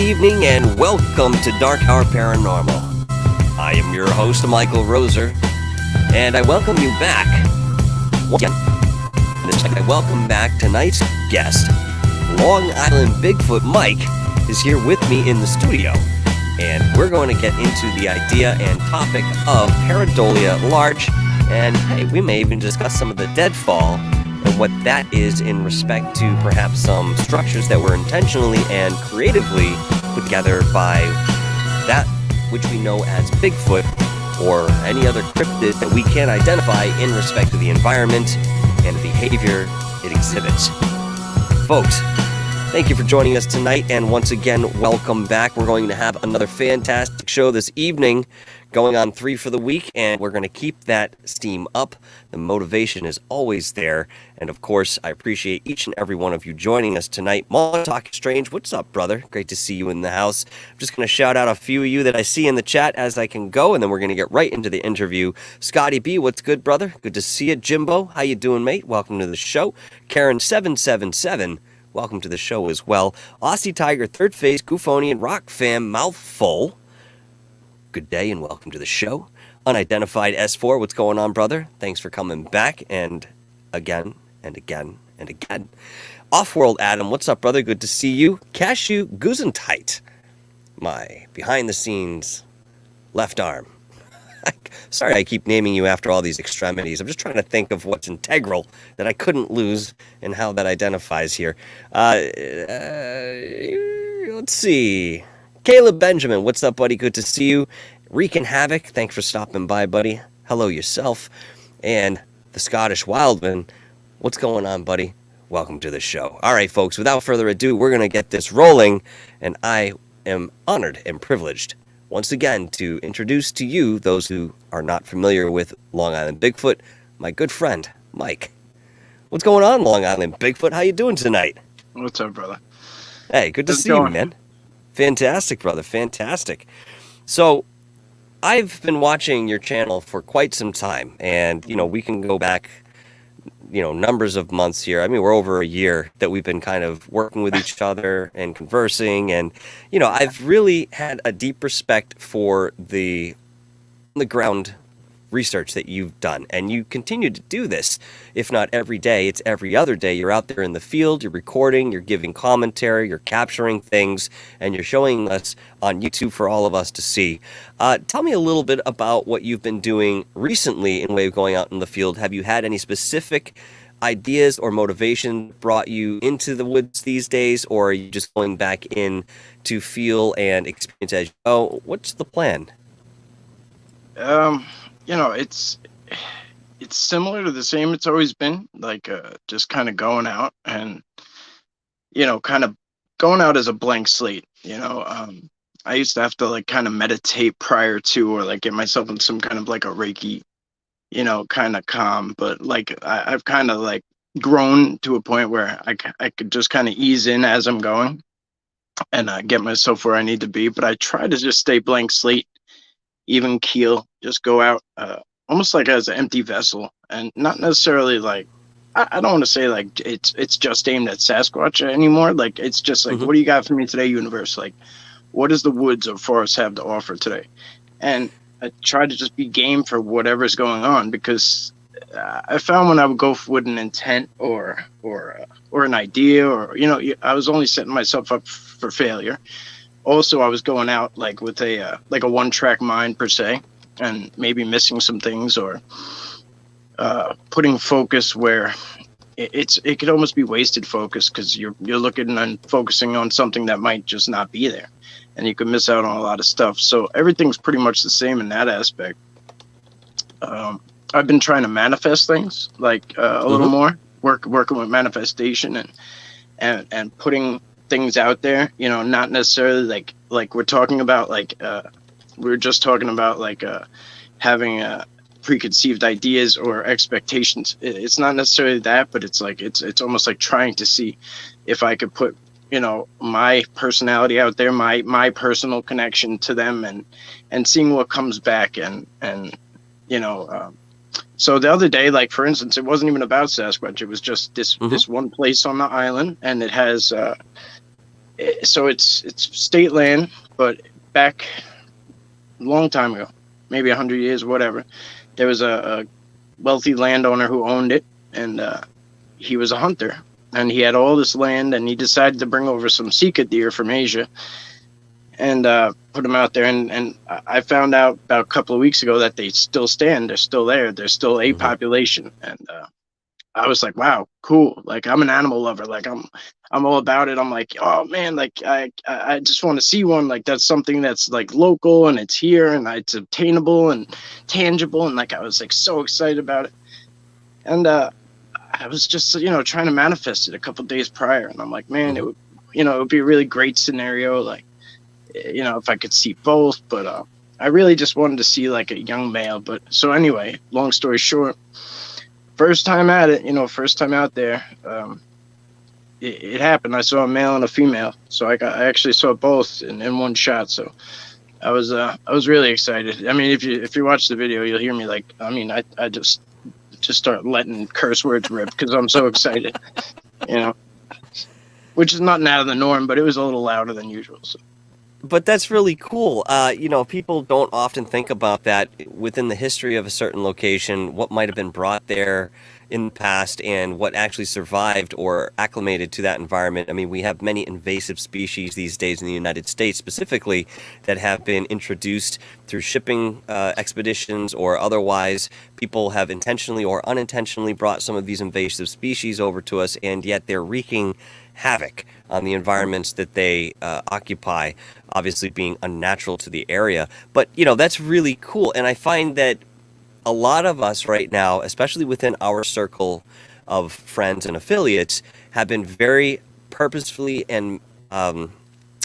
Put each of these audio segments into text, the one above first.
evening and welcome to Dark Hour Paranormal. I am your host, Michael Roser, and I welcome you back. Once again, I welcome back tonight's guest. Long Island Bigfoot Mike is here with me in the studio, and we're going to get into the idea and topic of pareidolia at large, and hey, we may even discuss some of the deadfall and what that is in respect to perhaps some structures that were intentionally and creatively put together by that which we know as Bigfoot or any other cryptid that we can't identify in respect to the environment and the behavior it exhibits. Folks, thank you for joining us tonight, and once again, welcome back. We're going to have another fantastic show this evening, going on 3 for the week, and we're going to keep that steam up. The motivation is always there, and of course, I appreciate each and every one of you joining us tonight. Talk Strange, what's up, brother? Great to see you in the house. I'm just going to shout out a few of you that I see in the chat as I can go, and then we're going to get right into the interview. Scotty B, what's good, brother? Good to see you. Jimbo, how you doing, mate? Welcome to the show. Karen777, welcome to the show as well. Aussie Tiger, Third Face, Goofonian, Rock Fam, Mouthful, good day and welcome to the show. Unidentified S4, what's going on, brother? Thanks for coming back, and again, and again, and again. Offworld Adam, what's up, brother? Good to see you. Cashew Guzentite, my behind-the-scenes left arm. Sorry I keep naming you after all these extremities. I'm just trying to think of what's integral that I couldn't lose and how that identifies here. Let's see. Caleb Benjamin, what's up, buddy? Good to see you. Wreaking Havoc, thanks for stopping by, buddy. Hello yourself. And the Scottish Wildman, what's going on, buddy? Welcome to the show. All right, folks, without further ado, we're going to get this rolling, and I am honored and privileged once again to introduce to you, those who are not familiar with Long Island Bigfoot, my good friend, Mike. What's going on, Long Island Bigfoot? How you doing tonight? What's up, brother? Hey, good to see you, man. Fantastic, brother, fantastic. So, I've been watching your channel for quite some time, and, we can go back, numbers of months here. I mean, we're over a year that we've been kind of working with each other and conversing, and, I've really had a deep respect for the on-the-ground research that you've done, and you continue to do this. If not every day, it's every other day. You're out there in the field, you're recording, you're giving commentary, you're capturing things, and you're showing us on YouTube for all of us to see. Tell me a little bit about what you've been doing recently in way of going out in the field. Have you had any specific ideas or motivation brought you into the woods these days, or are you just going back in to feel and experience as you go? What's the plan? It's similar to the same it's always been, like just kind of going out and kind of going out as a blank slate. I used to have to like kind of meditate prior to, or like get myself in some kind of like a Reiki kind of calm, but like I've kind of like grown to a point where I could just kind of ease in as I'm going and get myself where I need to be. But I try to just stay blank slate, even keel, just go out almost like as an empty vessel, and not necessarily like I don't want to say like it's just aimed at Sasquatch anymore. Like it's just like, what do you got for me today, universe? Like, what does the woods or forest have to offer today? And I try to just be game for whatever's going on, because I found when I would go with an intent or an idea, or I was only setting myself up for failure. Also, I was going out like with a one-track mind per se, and maybe missing some things, or putting focus where it could almost be wasted focus, because you're looking and focusing on something that might just not be there, and you could miss out on a lot of stuff. So everything's pretty much the same in that aspect. I've been trying to manifest things like a little more, working with manifestation and putting things out there, not necessarily like we're talking about, like we're just talking about like having preconceived ideas or expectations. It's not necessarily that, but it's like it's almost like trying to see if I could put my personality out there, my personal connection to them, and seeing what comes back, and so the other day, like for instance, it wasn't even about Sasquatch. It was just this one place on the island, and it has So it's state land, but back a long time ago, maybe 100 years, whatever, there was a wealthy landowner who owned it, and he was a hunter, and he had all this land, and he decided to bring over some Sika deer from Asia and put them out there. And I found out about a couple of weeks ago that they still stand. They're still there. There's still a population. And I was like, wow, cool. Like, I'm an animal lover. Like, I'm all about it. I'm like, oh man, like I just want to see one. Like, that's something that's like local and it's here and it's obtainable and tangible. And like, I was like so excited about it. And I was just, trying to manifest it a couple days prior. And I'm like, man, it would, it would be a really great scenario. Like, if I could see both, but I really just wanted to see like a young male. But so anyway, long story short, first time at it, first time out there, it happened. I saw a male and a female, so I actually saw both in one shot. So I was really excited. I mean, if you watch the video, you'll hear me like, I mean, I just start letting curse words rip because I'm so excited, which is not out of the norm, but it was a little louder than usual. So. But that's really cool. People don't often think about that within the history of a certain location, what might have been brought there in the past and what actually survived or acclimated to that environment. I mean, we have many invasive species these days in the United States specifically that have been introduced through shipping expeditions or otherwise. People have intentionally or unintentionally brought some of these invasive species over to us, and yet they're wreaking havoc on the environments that they occupy, obviously being unnatural to the area. But, that's really cool. And I find that a lot of us right now, especially within our circle of friends and affiliates, have been very purposefully and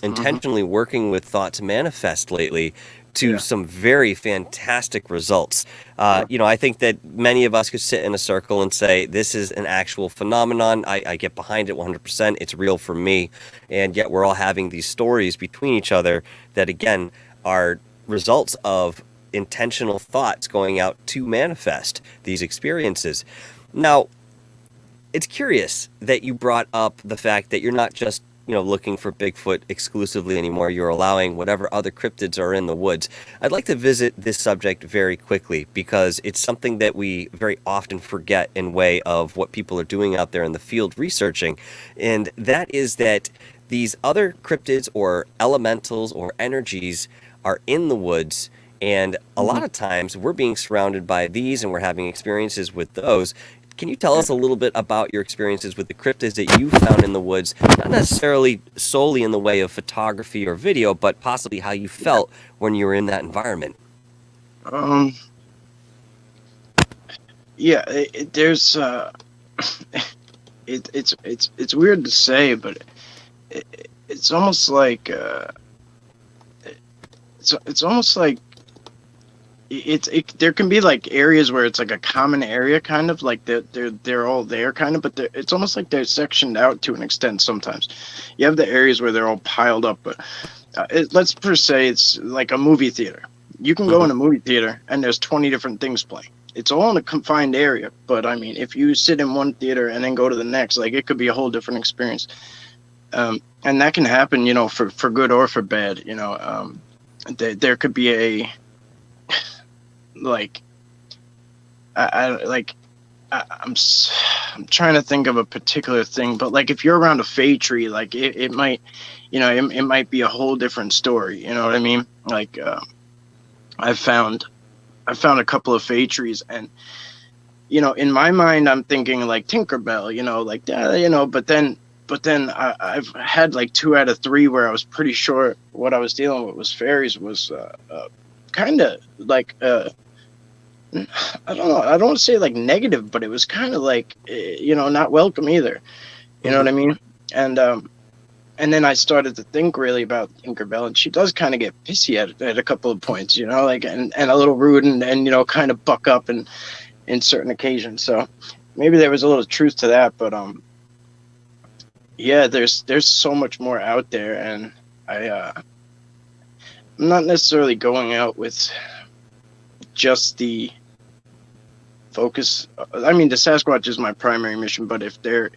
intentionally working with Thought to Manifest lately to some very fantastic results. I think that many of us could sit in a circle and say, this is an actual phenomenon. I get behind it 100%. It's real for me. And yet we're all having these stories between each other that, again, are results of intentional thoughts going out to manifest these experiences. Now, it's curious that you brought up the fact that you're not just looking for Bigfoot exclusively anymore. You're allowing whatever other cryptids are in the woods. I'd like to visit this subject very quickly because it's something that we very often forget in way of what people are doing out there in the field researching. And that is that these other cryptids or elementals or energies are in the woods. And a lot of times we're being surrounded by these and we're having experiences with those. Can you tell us a little bit about your experiences with the cryptids that you found in the woods, not necessarily solely in the way of photography or video, but possibly how you felt when you were in that environment? There's it's weird to say, but it's almost like it's almost like there can be like areas where it's like a common area, kind of like they're all there, kind of, but it's almost like they're sectioned out to an extent. Sometimes you have the areas where they're all piled up, but let's per se it's like a movie theater. You can go in a movie theater and there's 20 different things playing. It's all in a confined area, but I mean, if you sit in one theater and then go to the next, like it could be a whole different experience. And that can happen, for good or for bad. There could be a like I'm trying to think of a particular thing, but like if you're around a fay tree, like it might, it might be a whole different story. You know what I mean? Like I found a couple of fay trees, and in my mind I'm thinking like Tinkerbell, like that, but then I've had like 2 out of 3 where I was pretty sure what I was dealing with was fairies. Was kind of like I don't know. I don't want to say like negative, but it was kind of like not welcome either. You know what I mean? And then I started to think really about Tinkerbell, and she does kind of get pissy at a couple of points, like and a little rude and kind of buck up in certain occasions. So maybe there was a little truth to that, but there's so much more out there, and I'm not necessarily going out with just the focus. I mean, the Sasquatch is my primary mission, but if they're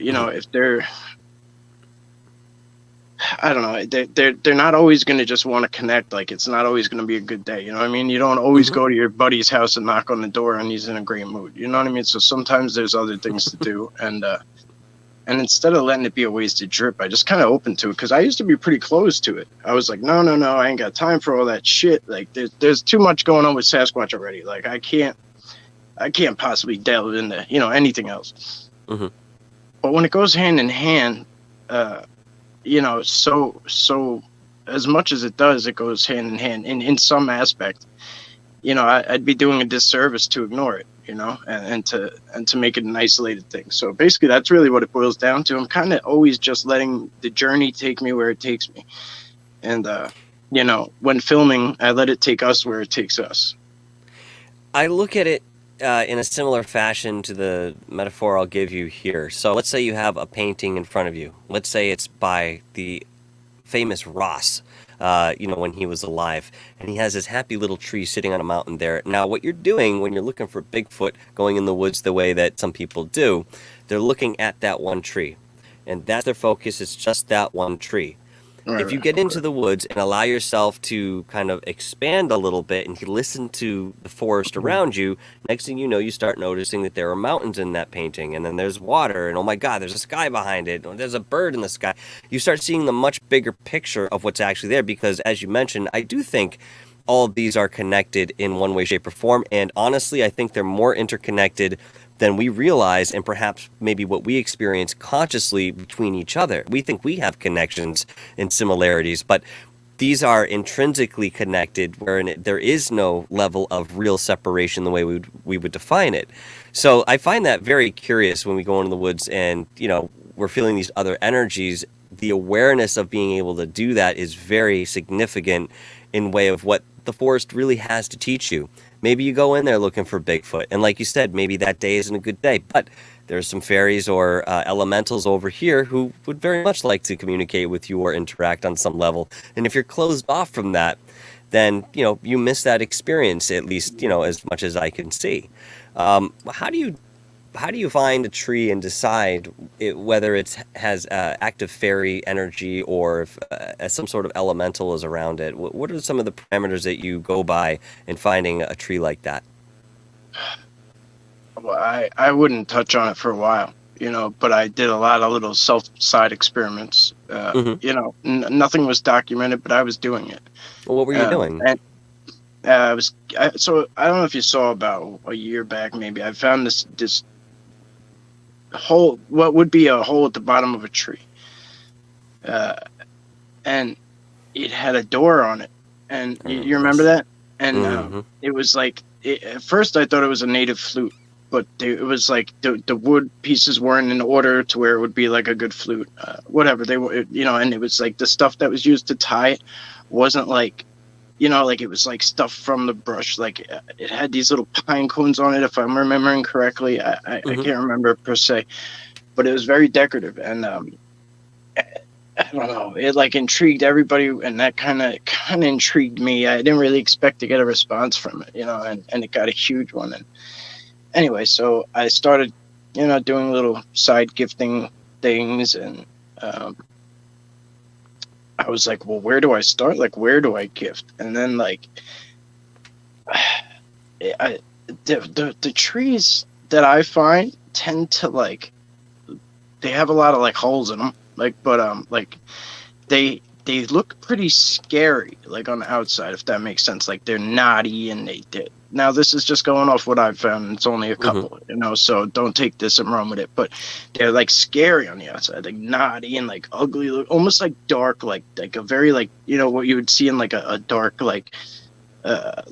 I don't know. They're not always going to just want to connect. Like, it's not always going to be a good day. You know what I mean? You don't always go to your buddy's house and knock on the door and he's in a great mood. You know what I mean? So sometimes there's other things to do. And instead of letting it be a wasted trip, I just kind of opened to it because I used to be pretty closed to it. I was like, no, I ain't got time for all that shit. Like, there's too much going on with Sasquatch already. Like, I can't possibly delve into, anything else. Mm-hmm. But when it goes hand in hand, so as much as it does, it goes hand in hand in some aspect. I'd be doing a disservice to ignore it, and to make it an isolated thing. So basically, that's really what it boils down to. I'm kind of always just letting the journey take me where it takes me, and when filming, I let it take us where it takes us. I look at it in a similar fashion to the metaphor I'll give you here. So let's say you have a painting in front of you. Let's say it's by the famous Ross, when he was alive, and he has this happy little tree sitting on a mountain there. Now, what you're doing when you're looking for Bigfoot, going in the woods the way that some people do, they're looking at that one tree, and that's their focus. It's just that one tree. If you get into the woods and allow yourself to kind of expand a little bit and you listen to the forest around you, next thing you know, you start noticing that there are mountains in that painting, and then there's water, and oh my God, there's a sky behind it, or there's a bird in the sky. You start seeing the much bigger picture of what's actually there because, as you mentioned, I do think all of these are connected in one way, shape, or form, and honestly, I think they're more interconnected than we realize, and perhaps maybe what we experience consciously between each other. We think we have connections and similarities, but these are intrinsically connected where there is no level of real separation the way we would define it. So I find that very curious when we go into the woods and, we're feeling these other energies. The awareness of being able to do that is very significant in way of what the forest really has to teach you. Maybe you go in there looking for Bigfoot, and like you said, maybe that day isn't a good day, but there's some fairies or elementals over here who would very much like to communicate with you or interact on some level. And if you're closed off from that, then, you miss that experience, at least, as much as I can see. How do you find a tree and decide whether it has active fairy energy or if some sort of elemental is around it? What are some of the parameters that you go by in finding a tree like that? Well, I wouldn't touch on it for a while, but I did a lot of little self-side experiments. Nothing was documented, but I was doing it. Well, what were you doing? And I don't know if you saw about a year back, maybe I found this hole, what would be a hole at the bottom of a tree, and it had a door on it, and you remember that? And it was like at first I thought it was a native flute, but it was like the wood pieces weren't in order to where it would be like a good flute, whatever they were, and it was like the stuff that was used to tie it wasn't like, like it was like stuff from the brush. Like it had these little pine cones on it, if I'm remembering correctly. I can't remember per se, but it was very decorative. And I don't know, it like intrigued everybody, and that kind of intrigued me. I didn't really expect to get a response from it, and it got a huge one. And anyway, so I started, doing little side gifting things, and I was like, well, where do I start? Like, where do I gift? And then like, the trees that I find tend to like, they have a lot of like holes in them. Like, but like they look pretty scary, like on the outside, if that makes sense. Like they're knotty, and they did. Now this is just going off what I've found. It's only a couple, so don't take this and run with it. But they're like scary on the outside, like knotty and like ugly, almost like dark, like a very like, what you would see in like a dark, like I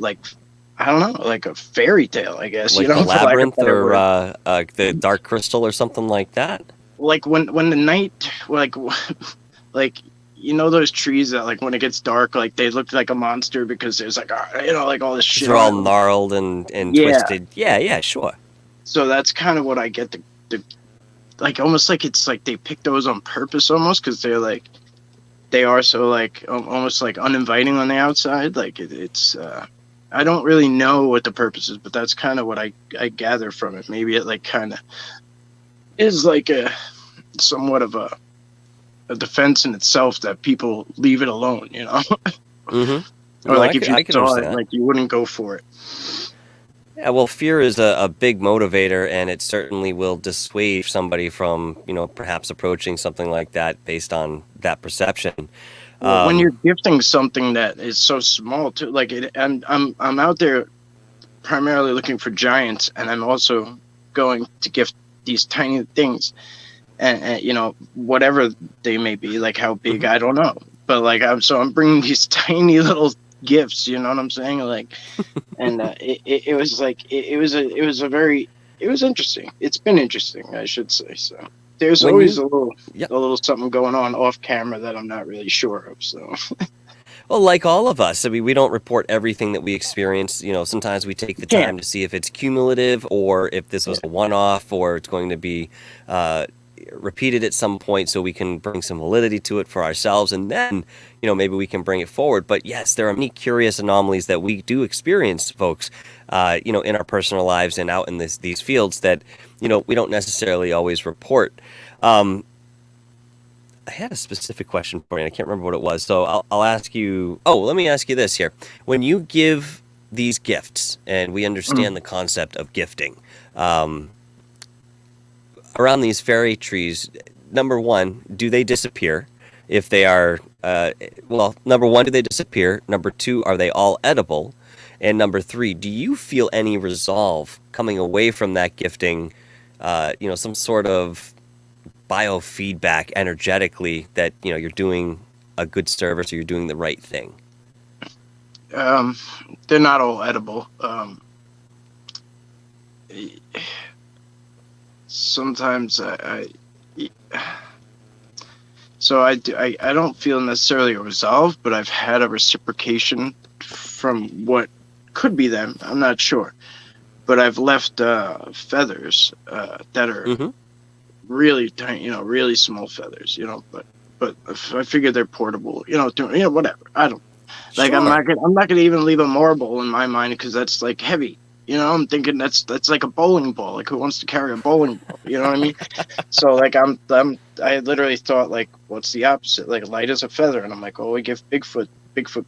don't know, like a fairy tale, I guess. Like the labyrinth or the dark crystal or something like that. Like when the night, like those trees that like when it gets dark, like they look like a monster because there's like like all this shit. They're all gnarled and twisted. Yeah, sure. So that's kind of what I get the like almost like it's like they pick those on purpose almost because they are so like almost like uninviting on the outside. Like it's I don't really know what the purpose is, but that's kind of what I gather from it. Maybe it like kind of is like a somewhat of a a defense in itself that people leave it alone, you know. Mm-hmm. Or No, like if you I could saw understand it, that. like you wouldn't go for it. Yeah, well, fear is a big motivator, and it certainly will dissuade somebody from, perhaps approaching something like that based on that perception. Well, when you're gifting something that is so small too, like I'm out there primarily looking for giants, and I'm also going to gift these tiny things, and whatever they may be, like how big, Mhm. I don't know, but like I'm bringing these tiny little gifts, you know what I'm saying, like, and it was like it was interesting. It's been interesting, I should say. So there's When always you, yeah, a little something going on off camera that I'm not really sure of. So well, like all of us, I mean, we don't report everything that we experience. Sometimes we take the you can't. time to see if it's cumulative or if this was a one-off or it's going to be uh, repeated at some point, so we can bring some validity to it for ourselves, and then maybe we can bring it forward. But yes, there are many curious anomalies that we do experience, folks, in our personal lives and out in these fields that we don't necessarily always report. Um, I had a specific question for you. I can't remember what it was. So I'll ask you. Oh, let me ask you this here. When you give these gifts, and we Mm. understand the concept of gifting, um, around these fairy trees, number one, do they disappear? If they are, well, number one, do they disappear? Number two, are they all edible? And number three, do you feel any resolve coming away from that gifting? Some sort of biofeedback energetically that you're doing a good service or you're doing the right thing. They're not all edible. Sometimes I don't feel necessarily a resolve, but I've had a reciprocation from what could be them. I'm not sure, but I've left feathers that are Mm-hmm. really tiny, really small feathers, but I figure they're portable, whatever. I don't like. Sure. I'm not gonna even leave a marble in my mind because that's like heavy. I'm thinking that's like a bowling ball. Like, who wants to carry a bowling ball? You know what I mean? So like I literally thought, like, what's the opposite? Like, light as a feather, and I'm like, oh, we give Bigfoot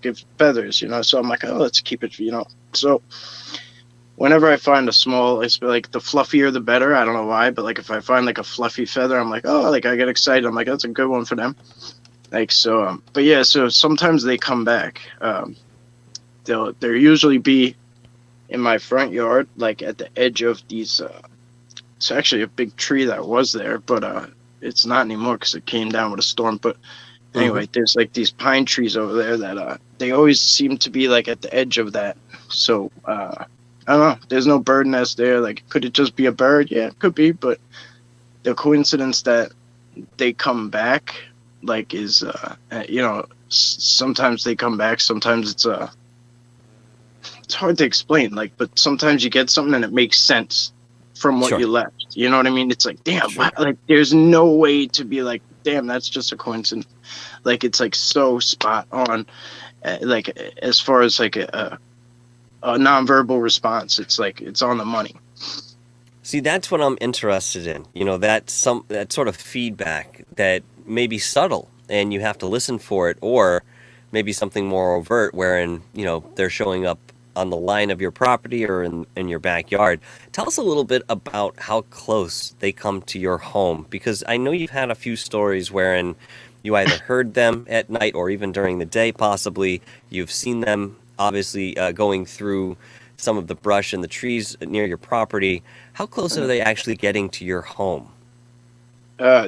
gives feathers, So I'm like, oh, let's keep it, So whenever I find a small, it's like the fluffier the better. I don't know why, but like if I find like a fluffy feather, I'm like, oh, like I get excited. I'm like, that's a good one for them. Like, so, but yeah, so sometimes they come back. They'll usually be in my front yard, like at the edge of these. It's actually a big tree that was there, but it's not anymore because it came down with a storm. But Mm-hmm. anyway, there's like these pine trees over there that they always seem to be like at the edge of that. So I don't know. There's no bird nest there. Like, could it just be a bird? Yeah, it could be. But the coincidence that they come back, like, is sometimes they come back. Sometimes it's hard to explain. Like, but sometimes you get something and it makes sense from what Sure. you left. You know what I mean? It's like, damn, Sure. like there's no way to be like, damn, that's just a coincidence. Like, it's like so spot on. Like, as far as like a nonverbal response, it's like it's on the money. See, that's what I'm interested in. That sort of feedback that may be subtle and you have to listen for it, or maybe something more overt wherein, they're showing up on the line of your property or in your backyard. Tell us a little bit about how close they come to your home, because I know you've had a few stories wherein you either heard them at night or even during the day, possibly. You've seen them, obviously, going through some of the brush and the trees near your property. How close are they actually getting to your home?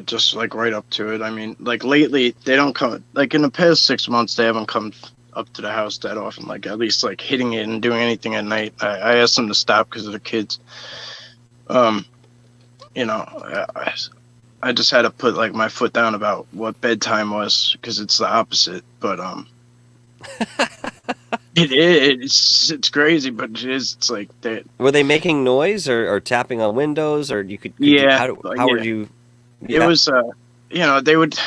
Just like right up to it. I mean, like lately they don't come. Like in the past 6 months, they haven't come up to the house that often. Like, at least like hitting it and doing anything at night. I asked them to stop because of the kids. Um, I just had to put like my foot down about what bedtime was because it's the opposite. But it's crazy, but it is. It's like that. Were they making noise or tapping on windows, or could you Yeah, how yeah. would you? It Yeah. was they would,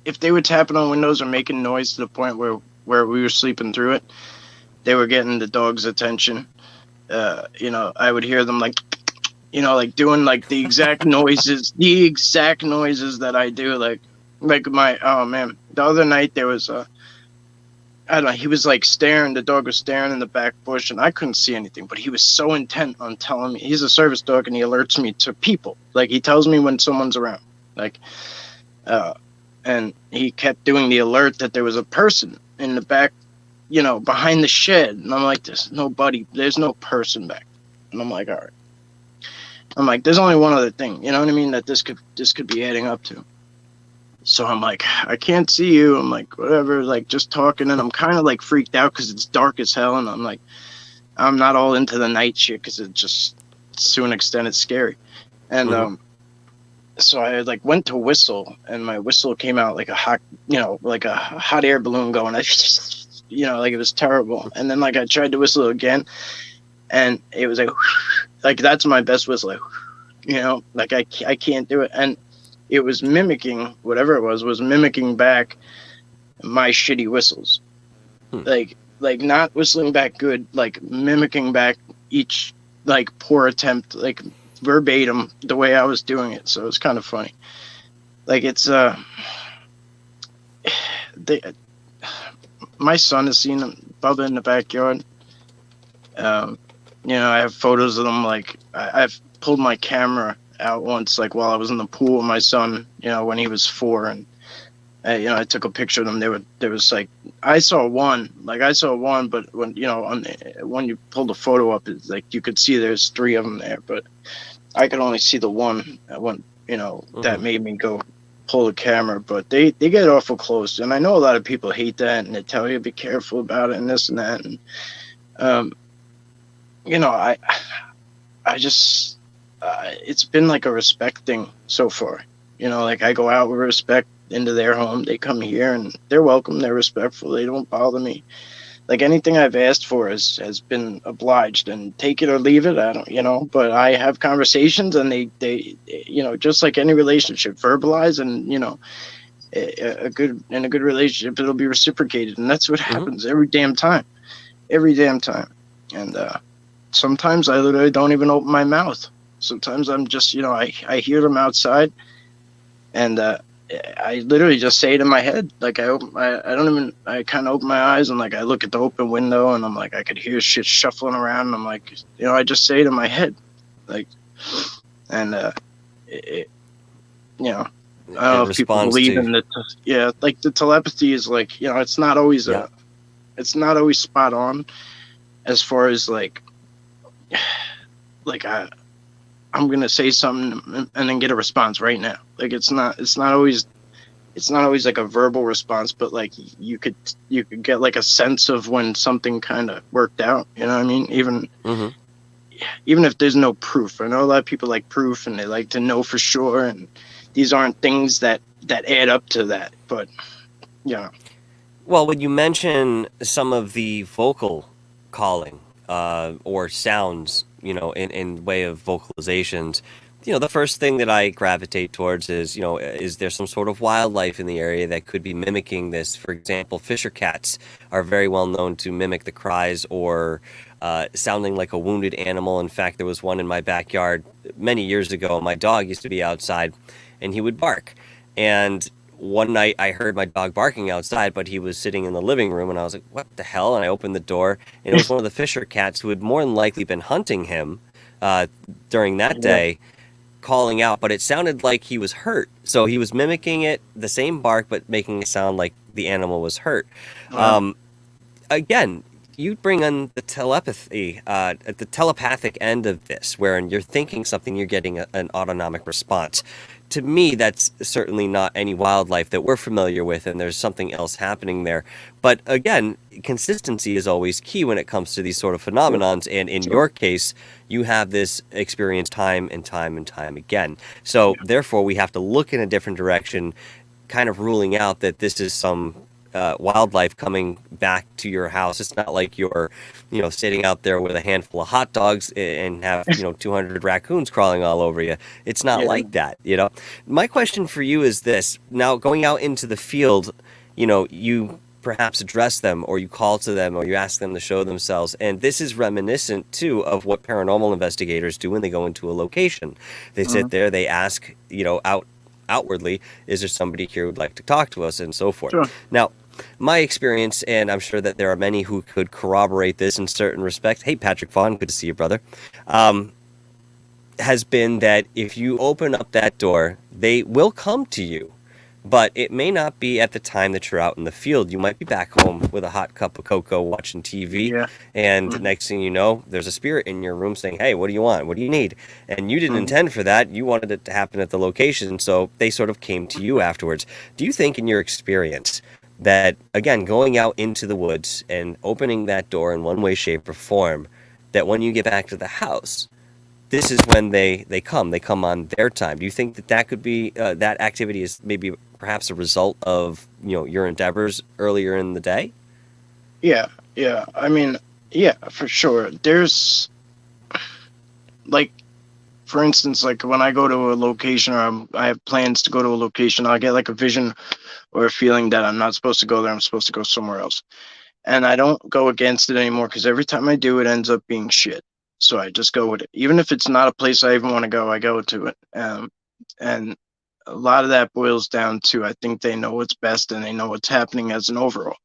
if they were tapping on windows or making noise to the point where we were sleeping through it, they were getting the dog's attention. I would hear them like, like doing like the exact noises that I do, like Like oh man, the other night there was I don't know, he was like staring, the dog was staring in the back bush and I couldn't see anything, but he was so intent on telling me. He's a service dog and he alerts me to people. Like he tells me when someone's around. Like and he kept doing the alert that there was a person in the back, behind the shed. And I'm like, there's no person back. And I'm like, all right. I'm like, there's only one other thing, you know what I mean, that this could be adding up to. So I'm like, I can't see you. I'm like, whatever, like just talking. And I'm kind of like freaked out because it's dark as hell. And I'm like, I'm not all into the night shit because it just, to an extent, it's scary. And so I like went to whistle and my whistle came out like a hot, like a hot air balloon going, like it was terrible. And then like I tried to whistle again and it was like that's my best whistle. Like I can't do it. And it was mimicking, whatever it was mimicking back my shitty whistles. Like not whistling back good, like mimicking back each like poor attempt, like verbatim the way I was doing it. So it's kind of funny. Like it's my son has seen Bubba in the backyard. I have photos of them. Like I've pulled my camera out once, like while I was in the pool with my son, when he was 4, and I took a picture of them. There was like I saw one, but when when you pulled the photo up, it's like you could see there's 3 of them there, but I could only see the one that made me go pull the camera. But they get awful close, and I know a lot of people hate that, and they tell you be careful about it and this and that, and I just it's been like a respect thing so far. Like I go out with respect into their home, they come here and they're welcome, they're respectful, they don't bother me. Like anything I've asked for has been obliged, and take it or leave it. I don't, but I have conversations and they just like any relationship, verbalize, and in a good relationship it'll be reciprocated, and that's what happens every damn time. And sometimes I literally don't even open my mouth. Sometimes I'm just, I hear them outside, and I literally just say it in my head. Like I kind of open my eyes and like I look at the open window and I'm like, I could hear shit shuffling around. And I'm like, I just say it in my head, like, and I don't know if people believe in it. Yeah, like the telepathy is like, it's not always it's not always spot on, as far as like I'm gonna say something and then get a response right now. Like it's not always like a verbal response, but like you could get like a sense of when something kind of worked out. You know what I mean? Even if there's no proof. I know a lot of people like proof and they like to know for sure, and these aren't things that add up to that. But Well, when you mention some of the vocal calling or sounds, in way of vocalizations, the first thing that I gravitate towards is, is there some sort of wildlife in the area that could be mimicking this? For example, fisher cats are very well known to mimic the cries or sounding like a wounded animal. In fact, there was one in my backyard many years ago. My dog used to be outside and he would bark. And one night I heard my dog barking outside, but he was sitting in the living room, and I was like, what the hell? And I opened the door, and it was one of the fisher cats who had more than likely been hunting him during that day, calling out, but it sounded like he was hurt. So he was mimicking it, the same bark, but making it sound like the animal was hurt. Wow. Again, you bring on the telepathy, at the telepathic end of this, wherein you're thinking something, you're getting an autonomic response. To me, that's certainly not any wildlife that we're familiar with, and there's something else happening there. But again, consistency is always key when it comes to these sort of phenomenons, and in your case, you have this experience time and time and time again. So therefore, we have to look in a different direction, kind of ruling out that this is some wildlife coming back to your house. It's not like you're, sitting out there with a handful of hot dogs and have, 200 raccoons crawling all over you. It's not like that, My question for you is this. Now, going out into the field, you perhaps address them, or you call to them, or you ask them to show themselves. And this is reminiscent, too, of what paranormal investigators do when they go into a location. They sit there, they ask, out outwardly, is there somebody here who would like to talk to us, and so forth. Sure. Now, my experience, and I'm sure that there are many who could corroborate this in certain respects. Hey, Patrick Vaughn, good to see you, brother. Has been that if you open up that door, they will come to you. But it may not be at the time that you're out in the field. You might be back home with a hot cup of cocoa watching TV, Yeah. and next thing you know, there's a spirit in your room saying, hey, what do you want? What do you need? And you didn't intend for that. You wanted it to happen at the location, so they sort of came to you afterwards. Do you think, in your experience, that, again, going out into the woods and opening that door in one way, shape, or form, that when you get back to the house, this is when they come on their time? Do you think that that could be that activity is maybe perhaps a result of your endeavors earlier in the day? Yeah. I mean, yeah, for sure. There's like, for instance, like when I go to a location, or I have plans to go to a location, I'll get like a vision or a feeling that I'm not supposed to go there. I'm supposed to go somewhere else, and I don't go against it anymore, because every time I do, it ends up being shit. So I just go with it, even if it's not a place I even want to go. I go to it, and a lot of that boils down to, I think they know what's best and they know what's happening as an overall.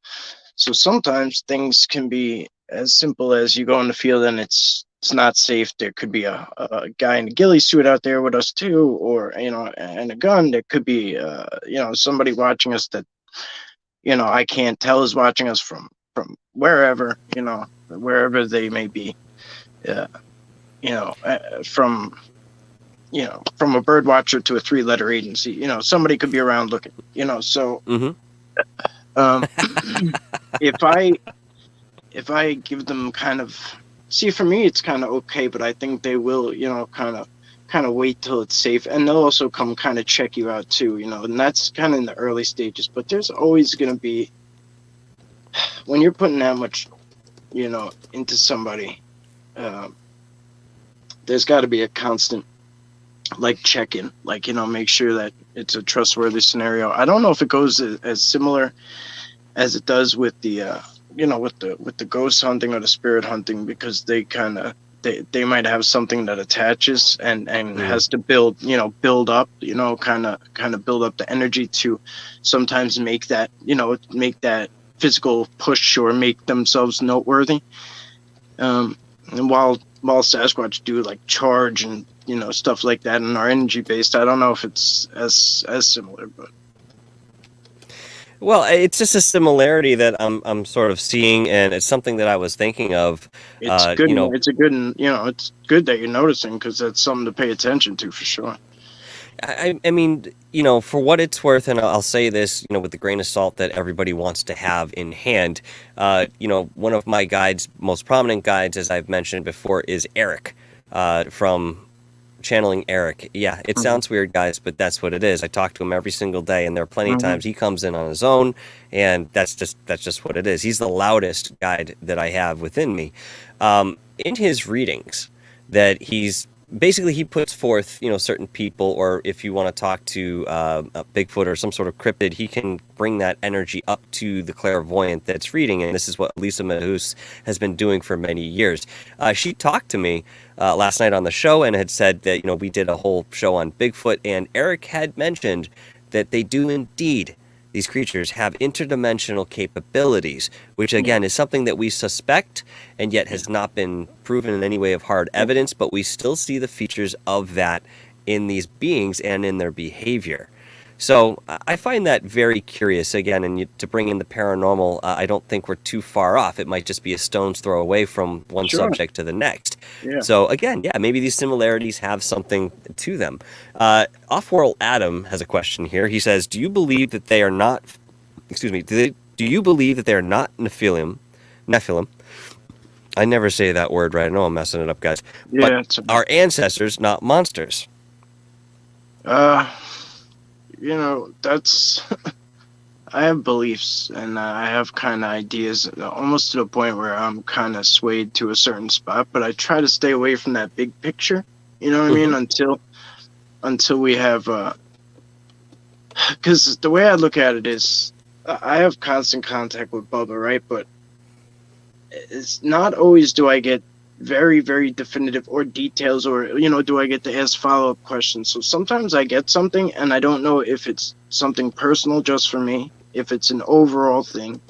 So sometimes things can be as simple as you go in the field and it's not safe. There could be a guy in a ghillie suit out there with us too, or and a gun. There could be somebody watching us that I can't tell is watching us from wherever wherever they may be. From from a bird watcher to a 3-letter agency. Somebody could be around looking. So if I give them kind of, see, for me it's kind of okay, but I think they will kind of wait till it's safe, and they'll also come kind of check you out too, and that's kind of in the early stages. But there's always going to be, when you're putting that much into somebody, there's got to be a constant like check-in, like make sure that it's a trustworthy scenario. I don't know if it goes as similar as it does with the with the ghost hunting or the spirit hunting, because they kind of they might have something that attaches and has to build up, kind of build up the energy to sometimes make that physical push or make themselves noteworthy. And while Sasquatch do like charge and stuff like that and are energy based, I don't know if it's as similar, but well, it's just a similarity that I'm sort of seeing, and it's something that I was thinking of. it's good. It's good that you're noticing, because that's something to pay attention to for sure. I mean, for what it's worth, and I'll say this, with the grain of salt that everybody wants to have in hand. One of my guides, most prominent guides, as I've mentioned before, is Eric, from Channeling Eric. Yeah, it sounds weird, guys, but that's what it is. I talk to him every single day, and there are plenty of times he comes in on his own, and that's just what it is. He's the loudest guide that I have within me. In his readings, that he puts forth, certain people, or if you want to talk to a Bigfoot or some sort of cryptid, he can bring that energy up to the clairvoyant that's reading. And this is what Lisa Mahus has been doing for many years. She talked to me last night on the show and had said that, we did a whole show on Bigfoot, and Eric had mentioned that they do indeed, these creatures have interdimensional capabilities, which again is something that we suspect and yet has not been proven in any way of hard evidence, but we still see the features of that in these beings and in their behavior. So I find that very curious, again, and to bring in the paranormal, I don't think we're too far off. It might just be a stone's throw away from one subject to the next. Yeah. So again, maybe these similarities have something to them. Offworld Adam has a question here. He says, do you believe that they are not, do you believe that they are not Nephilim? I never say that word right. I know I'm messing it up, guys. Yeah, but our ancestors, not monsters. That's I have beliefs, and I have kind of ideas, almost to the point where I'm kind of swayed to a certain spot, but I try to stay away from that big picture, you know what I mean, until we have because the way I look at it is, I have constant contact with Bubba, right? But it's not always do I get very, very definitive, or details, or, do I get to ask follow-up questions? So sometimes I get something and I don't know if it's something personal just for me, if it's an overall thing,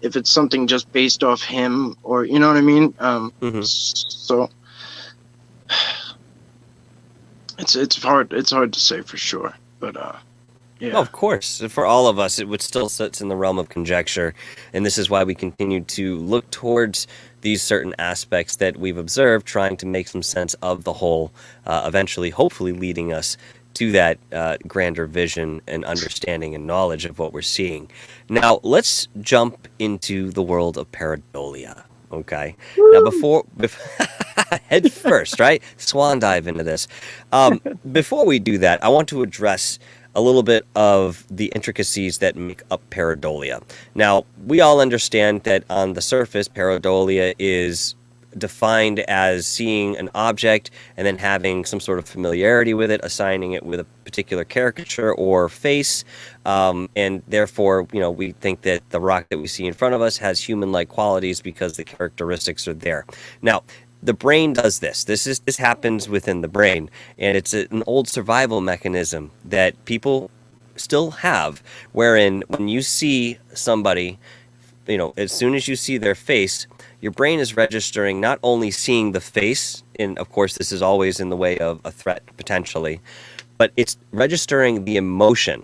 if it's something just based off him, or, you know what I mean? So it's hard to say for sure, but yeah. Well, of course, for all of us, it would still sits in the realm of conjecture, and this is why we continue to look towards these certain aspects that we've observed, trying to make some sense of the whole, eventually, hopefully leading us to that grander vision and understanding and knowledge of what we're seeing. Now, let's jump into the world of pareidolia. Okay. Woo! Now, before head first, right? Swan dive into this. Before we do that, I want to address a little bit of the intricacies that make up pareidolia. Now, we all understand that on the surface, pareidolia is defined as seeing an object and then having some sort of familiarity with it, assigning it with a particular caricature or face, and therefore, we think that the rock that we see in front of us has human-like qualities because the characteristics are there. Now, the brain does this. This happens within the brain, and it's an old survival mechanism that people still have, wherein when you see somebody, as soon as you see their face, your brain is registering not only seeing the face, and of course this is always in the way of a threat potentially, but it's registering the emotion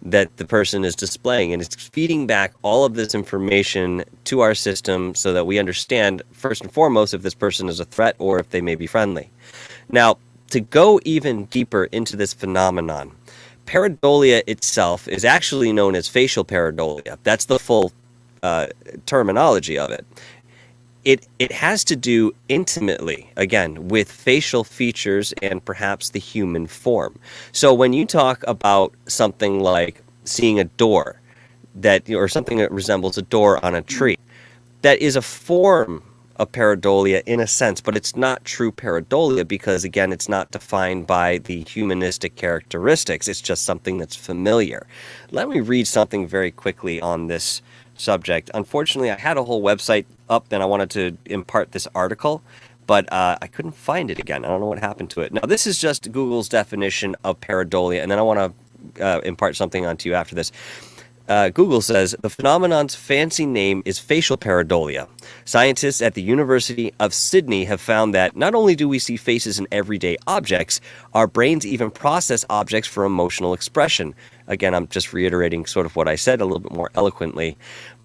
that the person is displaying, and it's feeding back all of this information to our system so that we understand, first and foremost, if this person is a threat or if they may be friendly. Now, to go even deeper into this phenomenon, pareidolia itself is actually known as facial pareidolia. That's the full terminology of it. It has to do intimately, again, with facial features and perhaps the human form. So when you talk about something like seeing a door or something that resembles a door on a tree, that is a form of pareidolia in a sense, but it's not true pareidolia because, again, it's not defined by the humanistic characteristics. It's just something that's familiar. Let me read something very quickly on this subject. Unfortunately, I had a whole website up and I wanted to impart this article, but I couldn't find it again. I don't know what happened to it. Now, this is just Google's definition of pareidolia, and then I want to impart something onto you after this. Google says, the phenomenon's fancy name is facial pareidolia. Scientists at the University of Sydney have found that not only do we see faces in everyday objects, our brains even process objects for emotional expression. Again, I'm just reiterating sort of what I said a little bit more eloquently.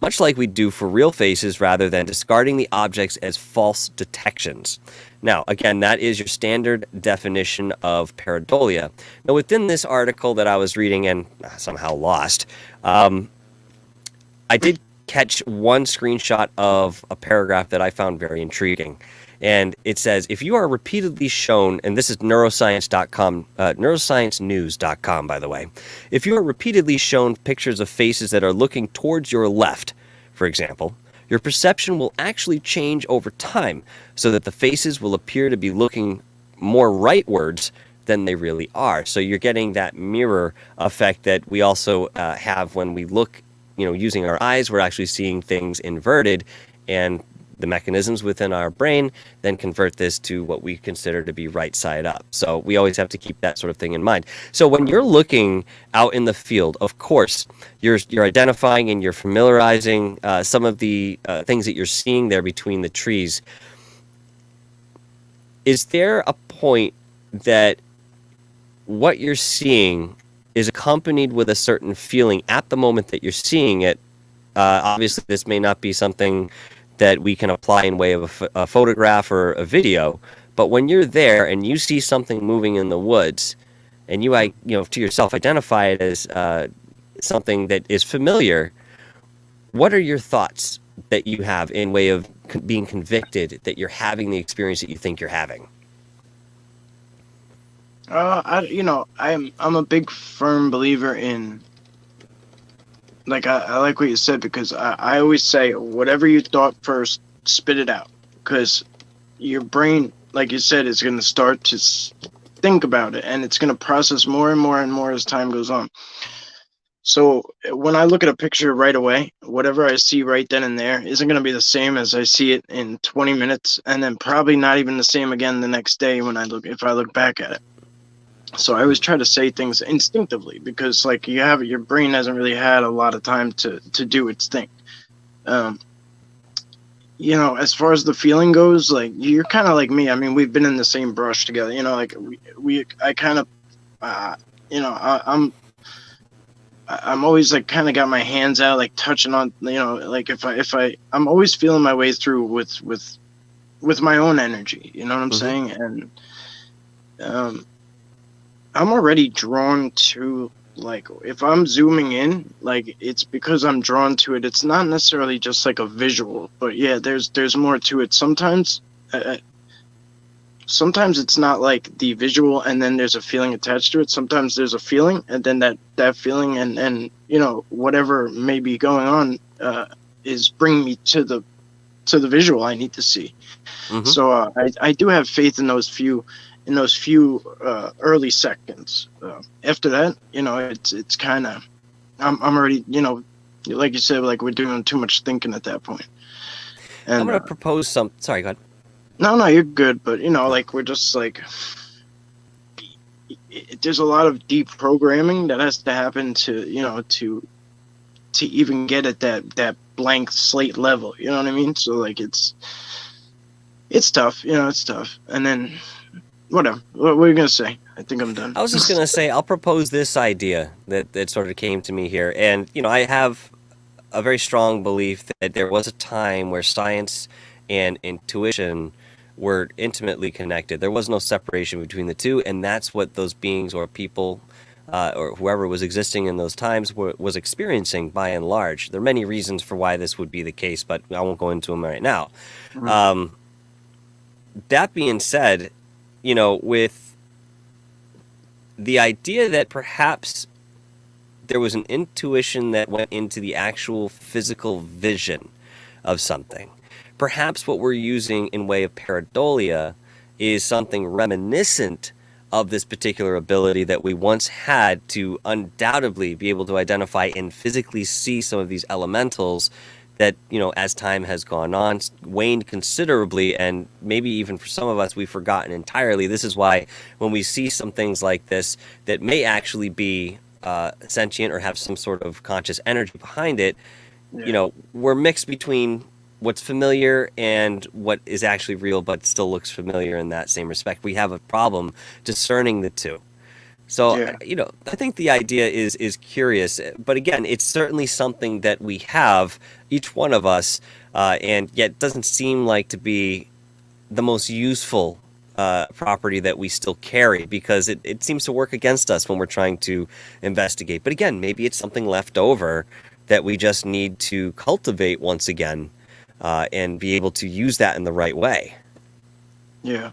Much like we do for real faces rather than discarding the objects as false detections. Now, again, that is your standard definition of pareidolia. Now, within this article that I was reading and somehow lost, I did catch one screenshot of a paragraph that I found very intriguing. And it says, if you are repeatedly shown, and this is neuroscience.com, neurosciencenews.com, by the way. If you are repeatedly shown pictures of faces that are looking towards your left, for example, your perception will actually change over time so that the faces will appear to be looking more rightwards than they really are. So you're getting that mirror effect that we also have when we look, using our eyes, we're actually seeing things inverted, and the mechanisms within our brain then convert this to what we consider to be right side up. So we always have to keep that sort of thing in mind. So when you're looking out in the field, of course, you're identifying and you're familiarizing some of the things that you're seeing there between the trees. Is there a point that what you're seeing is accompanied with a certain feeling at the moment that you're seeing it? Obviously, this may not be something that we can apply in way of a photograph or a video, but when you're there and you see something moving in the woods, and you to yourself identify it as something that is familiar, what are your thoughts that you have in way of being convicted that you're having the experience that you think you're having? I'm a big firm believer in, like, I like what you said, because I always say, whatever you thought first, spit it out, because your brain, like you said, is going to start to think about it, and it's going to process more and more and more as time goes on. So when I look at a picture right away, whatever I see right then and there isn't going to be the same as I see it in 20 minutes, and then probably not even the same again the next day if I look back at it. So I always try to say things instinctively because like your brain hasn't really had a lot of time to do its thing. As far as the feeling goes, like you're kind of like me. I mean, we've been in the same brush together. Like I kind of, I'm always like kind of got my hands out, like touching on, like I'm always feeling my way through with my own energy. You know what I'm saying? And I'm already drawn to, like, if I'm zooming in, like, it's because I'm drawn to it. It's not necessarily just like a visual, but yeah, there's more to it. Sometimes it's not like the visual and then there's a feeling attached to it. Sometimes there's a feeling and then that feeling and whatever may be going on is bringing me to the visual I need to see. So I do have faith in those few early seconds. After that, it's kind of I'm already, like you said, like we're doing too much thinking at that point. And I'm gonna propose some. Sorry, go ahead. No, you're good. But like we're just like there's a lot of deprogramming that has to happen to to even get at that blank slate level. You know what I mean? So like it's tough. It's tough. And then whatever. What were you gonna say? I think I'm done. I was just gonna say I'll propose this idea that sort of came to me here, and I have a very strong belief that there was a time where science and intuition were intimately connected. There was no separation between the two, and that's what those beings or people or whoever was existing in those times was experiencing by and large. There are many reasons for why this would be the case, but I won't go into them right now. That being said, with the idea that perhaps there was an intuition that went into the actual physical vision of something. Perhaps what we're using in way of pareidolia is something reminiscent of this particular ability that we once had to undoubtedly be able to identify and physically see some of these elementals that, as time has gone on, waned considerably, and maybe even for some of us, we've forgotten entirely. This is why when we see some things like this that may actually be sentient or have some sort of conscious energy behind it, we're mixed between what's familiar and what is actually real but still looks familiar in that same respect. We have a problem discerning the two. So, I think the idea is curious, but again, it's certainly something that we have, each one of us, and yet doesn't seem like to be the most useful property that we still carry, because it seems to work against us when we're trying to investigate. But again, maybe it's something left over that we just need to cultivate once again and be able to use that in the right way. Yeah.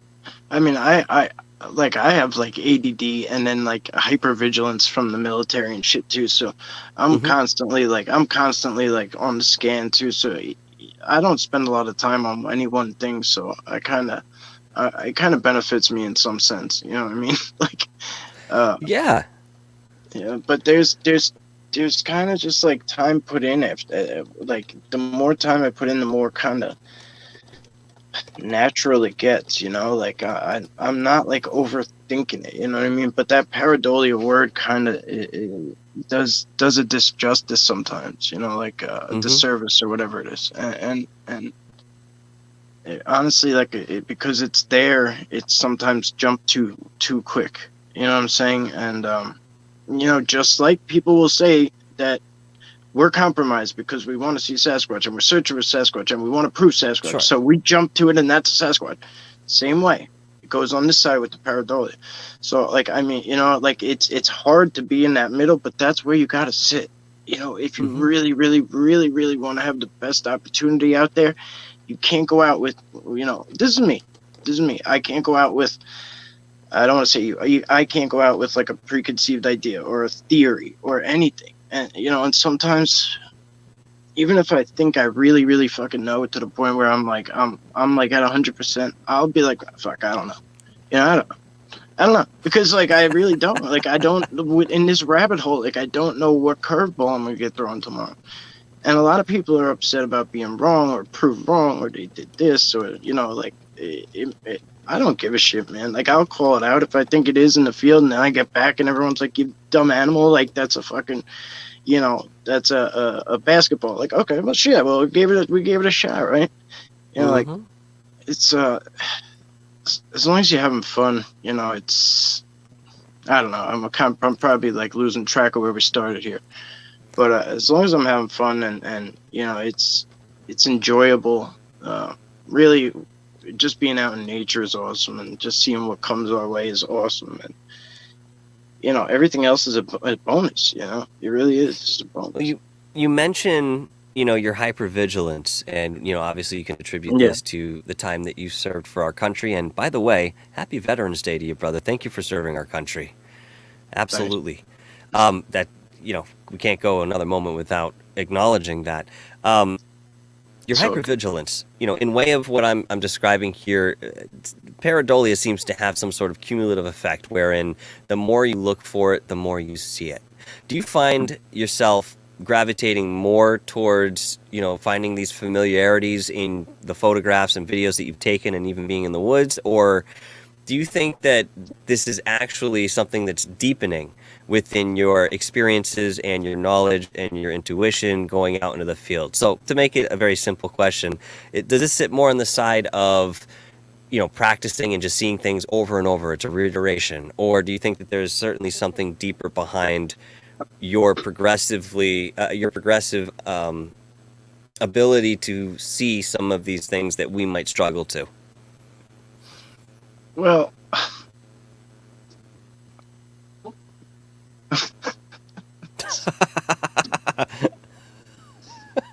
I mean, I have like ADD and then like hypervigilance from the military and shit too. So I'm constantly like on the scan too. So I don't spend a lot of time on any one thing. So it kind of benefits me in some sense. You know what I mean? Like, yeah. But there's kind of just like time put in after, like the more time I put in, the more kind of natural it gets, like I'm not like overthinking it, you know what I mean? But that pareidolia word kind of does a disjustice sometimes, like a disservice or whatever it is, and it, honestly, like because it's there, it's sometimes jumped too quick, you know what I'm saying? And just like people will say that we're compromised because we want to see Sasquatch and we're searching for Sasquatch and we want to prove Sasquatch. Sure. So we jump to it and that's a Sasquatch. Same way. It goes on this side with the pareidolia. So like, I mean, like it's hard to be in that middle, but that's where you got to sit. If you really, really, really, really want to have the best opportunity out there, you can't go out with, this is me. I can't go out with, I don't want to say you, I can't go out with like a preconceived idea or a theory or anything. And, and sometimes even if I think I really, really fucking know it to the point where I'm like at 100%, I'll be like, fuck, I don't know. I don't know. I don't know, because like I really don't, like I don't, in this rabbit hole, like I don't know what curveball I'm gonna get thrown tomorrow. And a lot of people are upset about being wrong or proved wrong or they did this or, you know, like I don't give a shit, man. Like I'll call it out if I think it is in the field, and then I get back and everyone's like, "You dumb animal!" Like that's a fucking, you know, that's a basketball. Like okay, well shit, well we gave it a shot, right? You know, like Mm-hmm. it's as long as you're having fun, you know, it's I don't know. I'm probably like losing track of where we started here. But as long as I'm having fun and you know it's enjoyable, really just being out in nature is awesome, and just seeing what comes our way is awesome, and you know everything else is a bonus. You know, it really is just a Well, bonus. you mention, your hypervigilance, and obviously you can attribute Yeah, this to the time that you served for our country. And by the way, happy Veterans Day to you, brother. Thank you for serving our country. thanks. Absolutely. That we can't go another moment without acknowledging that. Your So hypervigilance, in way of what I'm describing here, pareidolia seems to have some sort of cumulative effect, wherein the more you look for it, the more you see it. Do you find yourself gravitating more towards, finding these familiarities in the photographs and videos that you've taken, and even being in the woods, or do you think that this is actually something that's deepening within your experiences and your knowledge and your intuition going out into the field? So, to make it a very simple question, does this sit more on the side of, practicing and just seeing things over and over? It's a reiteration, or do you think that there's certainly something deeper behind your progressive ability to see some of these things that we might struggle to? well,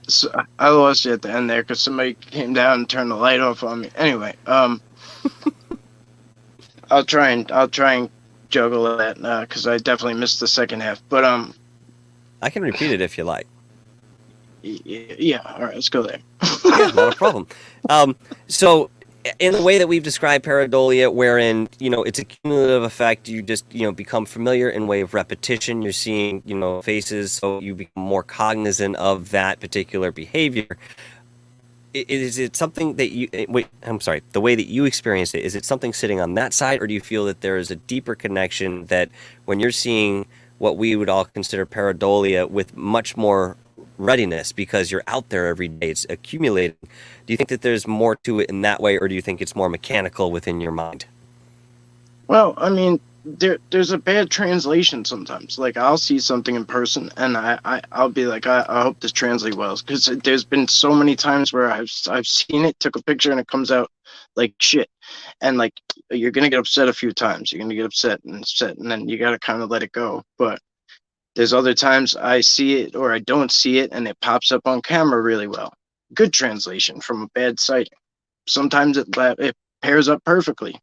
so I lost you at the end there because somebody came down and turned the light off on me. Anyway, I'll try and juggle that because I definitely missed the second half. But I can repeat it if you like. yeah, all right, let's go there. Yeah, not a problem. So, in the way that we've described pareidolia, wherein it's a cumulative effect, you just become familiar in way of repetition. You're seeing faces, so you become more cognizant of that particular behavior. Is it something that you wait? I'm sorry. The way that you experience it, is it something sitting on that side, or do you feel that there is a deeper connection that when you're seeing what we would all consider pareidolia with much more readiness because you're out there every day, it's accumulating? Do you think that there's more to it in that way, or do you think it's more mechanical within your mind? Well, I mean, there's a bad translation sometimes. Like I'll see something in person, and I'll be like, I hope this translates well, because there's been so many times where I've seen it, took a picture, and it comes out like shit, and like you're gonna get upset a few times. You're gonna get upset, and then you gotta kind of let it go. But there's other times I see it or I don't see it, and it pops up on camera really well. Good translation from a bad sighting. Sometimes it pairs up perfectly.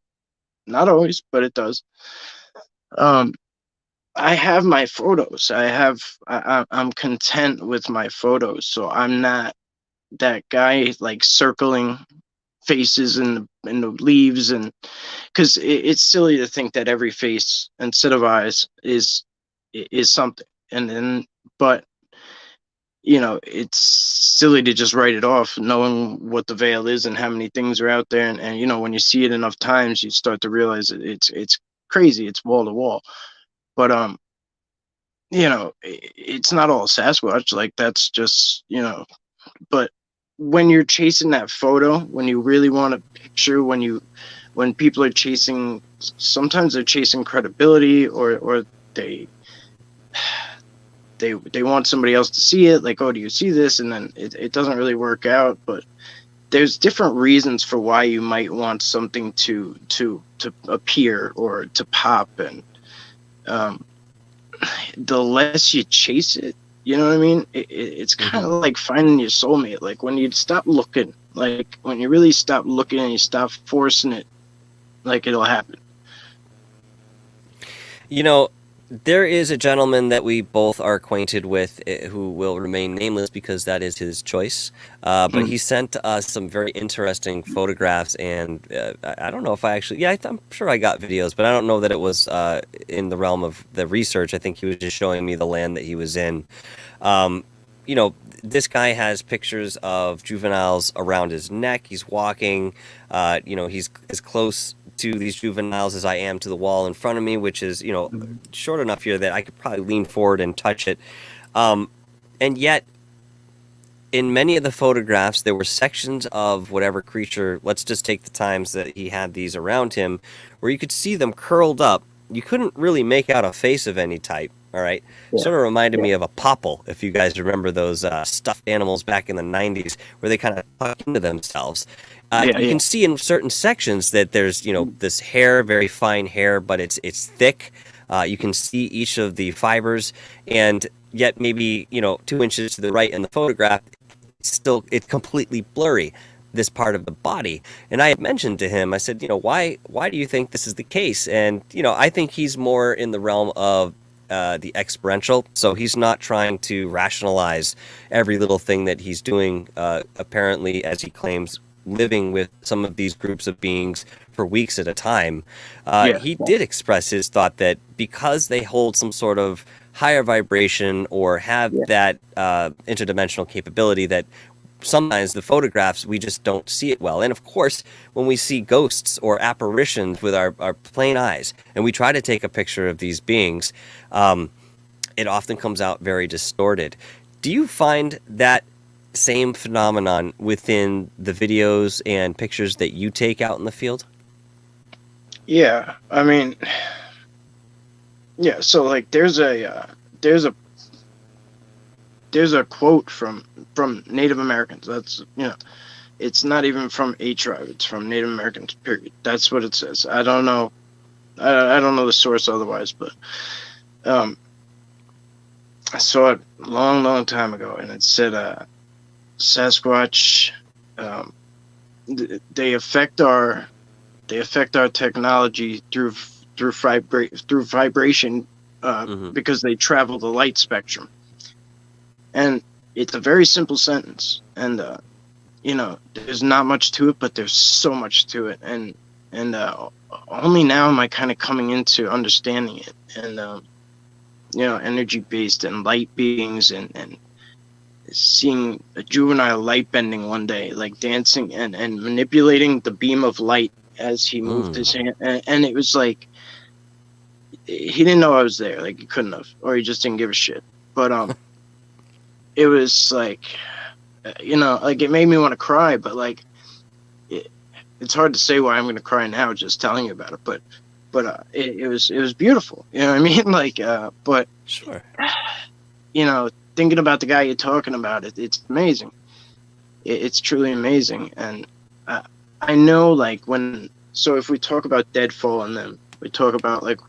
Not always, but it does. Um, I have my photos. I'm content with my photos, so I'm not that guy like circling faces in the leaves, and because it's silly to think that every face and set of eyes is something, and then but it's silly to just write it off knowing what the veil is and how many things are out there, and when you see it enough times you start to realize it's crazy, it's wall to wall. But it's not all Sasquatch. Like that's just, but when you're chasing that photo, when you really want a picture, when people are chasing, sometimes they're chasing credibility, or they they want somebody else to see it. Like, oh, do you see this? And then it doesn't really work out. But there's different reasons for why you might want something to appear or to pop, and the less you chase it, you know what I mean? It's kind of like finding your soulmate. Like when you stop looking, like when you really stop looking and you stop forcing it, like it'll happen. You know, There is a gentleman that we both are acquainted with who will remain nameless because that is his choice. But Hmm. he sent us some very interesting photographs, and I don't know if I actually, yeah, I'm sure I got videos, but I don't know that it was in the realm of the research. I think he was just showing me the land that he was in. Um, you know, this guy has pictures of juveniles around his neck. He's walking. He's as close to these juveniles as I am to the wall in front of me, which is, short enough here that I could probably lean forward and touch it. And yet, in many of the photographs, there were sections of whatever creature, let's just take the times that he had these around him, where you could see them curled up. You couldn't really make out a face of any type, all right? Yeah. Sort of reminded Yeah. me of a popple, if you guys remember those stuffed animals back in the 90s, where they kind of tuck into themselves. Yeah. You Yeah. can see in certain sections that there's, this hair, very fine hair, but it's thick. You can see each of the fibers, and yet maybe 2 inches to the right in the photograph, it's completely blurry, this part of the body. And I had mentioned to him, I said, why do you think this is the case? And I think he's more in the realm of the experiential, so he's not trying to rationalize every little thing that he's doing, apparently, as he claims, living with some of these groups of beings for weeks at a time. Yeah. He did express his thought that because they hold some sort of higher vibration or have Yeah. that interdimensional capability, that sometimes the photographs, we just don't see it well. And of course, when we see ghosts or apparitions with our plain eyes and we try to take a picture of these beings, it often comes out very distorted. Do you find that same phenomenon within the videos and pictures that you take out in the field? Yeah. I mean, yeah. So like, there's a quote from Native Americans. That's it's not even from a tribe. It's from Native Americans. Period. That's what it says. I don't know. I don't know the source otherwise, but I saw it long time ago, and it said Sasquatch. They affect our technology through vibration because they travel the light spectrum. And it's a very simple sentence, and there's not much to it, but there's so much to it, and only now am I kind of coming into understanding it, and energy based and light beings, and seeing a juvenile light bending one day, like dancing and manipulating the beam of light as he moved his hand, and it was like he didn't know I was there, like he couldn't have, or he just didn't give a shit, but it was like, like it made me want to cry, but like, it's hard to say why I'm going to cry now just telling you about it. But it was beautiful. You know what I mean? Like, but Sure. Thinking about the guy you're talking about, it's amazing. It's truly amazing. And I know, like, if we talk about deadfall and then we talk about like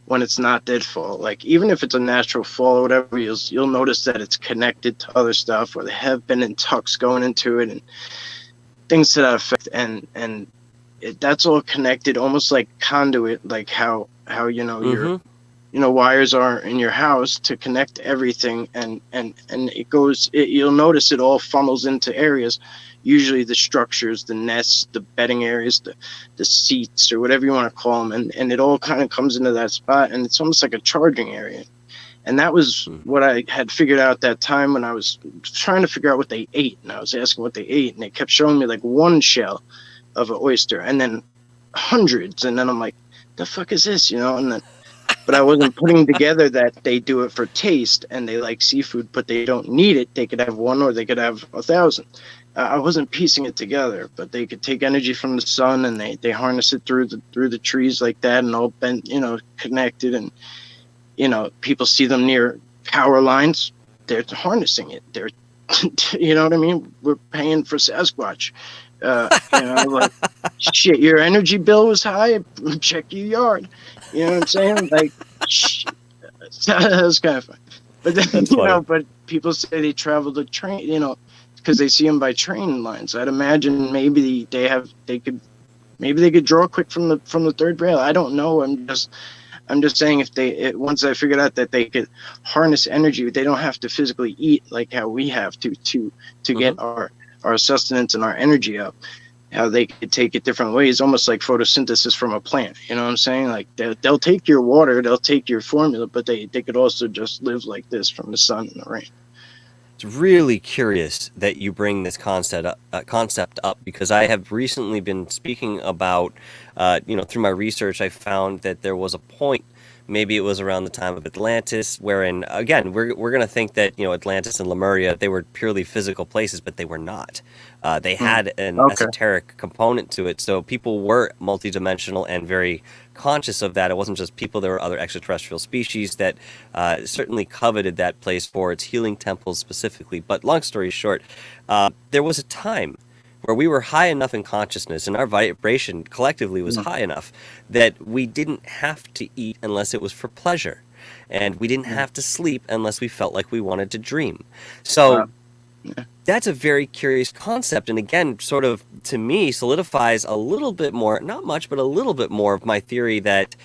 when it's not deadfall, like even if it's a natural fall or whatever, you'll notice that it's connected to other stuff, or there have been tucks going into it and things to that effect, and that's all connected, almost like conduit, like how your wires are in your house to connect everything, and it goes. You'll notice it all funnels into areas. Usually the structures, the nests, the bedding areas, the seats, or whatever you want to call them, and it all kind of comes into that spot, and it's almost like a charging area. And that was what I had figured out that time when I was trying to figure out what they ate, and I was asking what they ate, and they kept showing me like one shell of an oyster, and then hundreds, and then I'm like, the fuck is this, and then, but I wasn't putting together that they do it for taste, and they like seafood, but they don't need it. They could have one, or they could have 1,000. I wasn't piecing it together, but they could take energy from the sun, and they harness it through the trees like that, and all bent, connected, and people see them near power lines. They're harnessing it. They're, you know what I mean? We're paying for Sasquatch. Like, shit, your energy bill was high. Check your yard. You know what I'm saying? Like, that was kind of fun. But then, but people say they travel the train, because they see them by train lines. I'd imagine maybe they could draw quick from the third rail. I don't know. I'm just saying once I figured out that they could harness energy, they don't have to physically eat like how we have to Mm-hmm. get our sustenance and our energy up. How they could take it different ways, almost like photosynthesis from a plant. You know what I'm saying? Like they'll take your water, they'll take your formula, but they could also just live like this from the sun and the rain. It's really curious that you bring this concept up because I have recently been speaking about, through my research, I found that there was a point, maybe it was around the time of Atlantis, wherein, again, we're going to think that, Atlantis and Lemuria, they were purely physical places, but they were not. They had an Okay. esoteric component to it, so people were multidimensional and very conscious of that. It wasn't just people, there were other extraterrestrial species that certainly coveted that place for its healing temples specifically. But long story short, there was a time where we were high enough in consciousness and our vibration collectively was high enough that we didn't have to eat unless it was for pleasure. And we didn't have to sleep unless we felt like we wanted to dream. So that's a very curious concept. And again, sort of, to me, solidifies a little bit more, not much, but a little bit more of my theory that,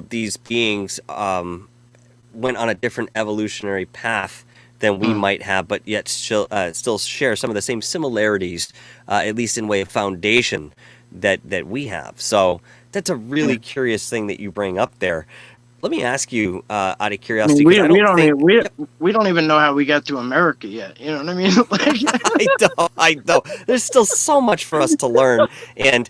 these beings went on a different evolutionary path than we might have, but yet still share some of the same similarities, at least in way of foundation that we have. So that's a really curious thing that you bring up there. Let me ask you, out of curiosity, we because I don't think... we don't even know how we got to America yet. You know what I mean? I know. There's still so much for us to learn. And,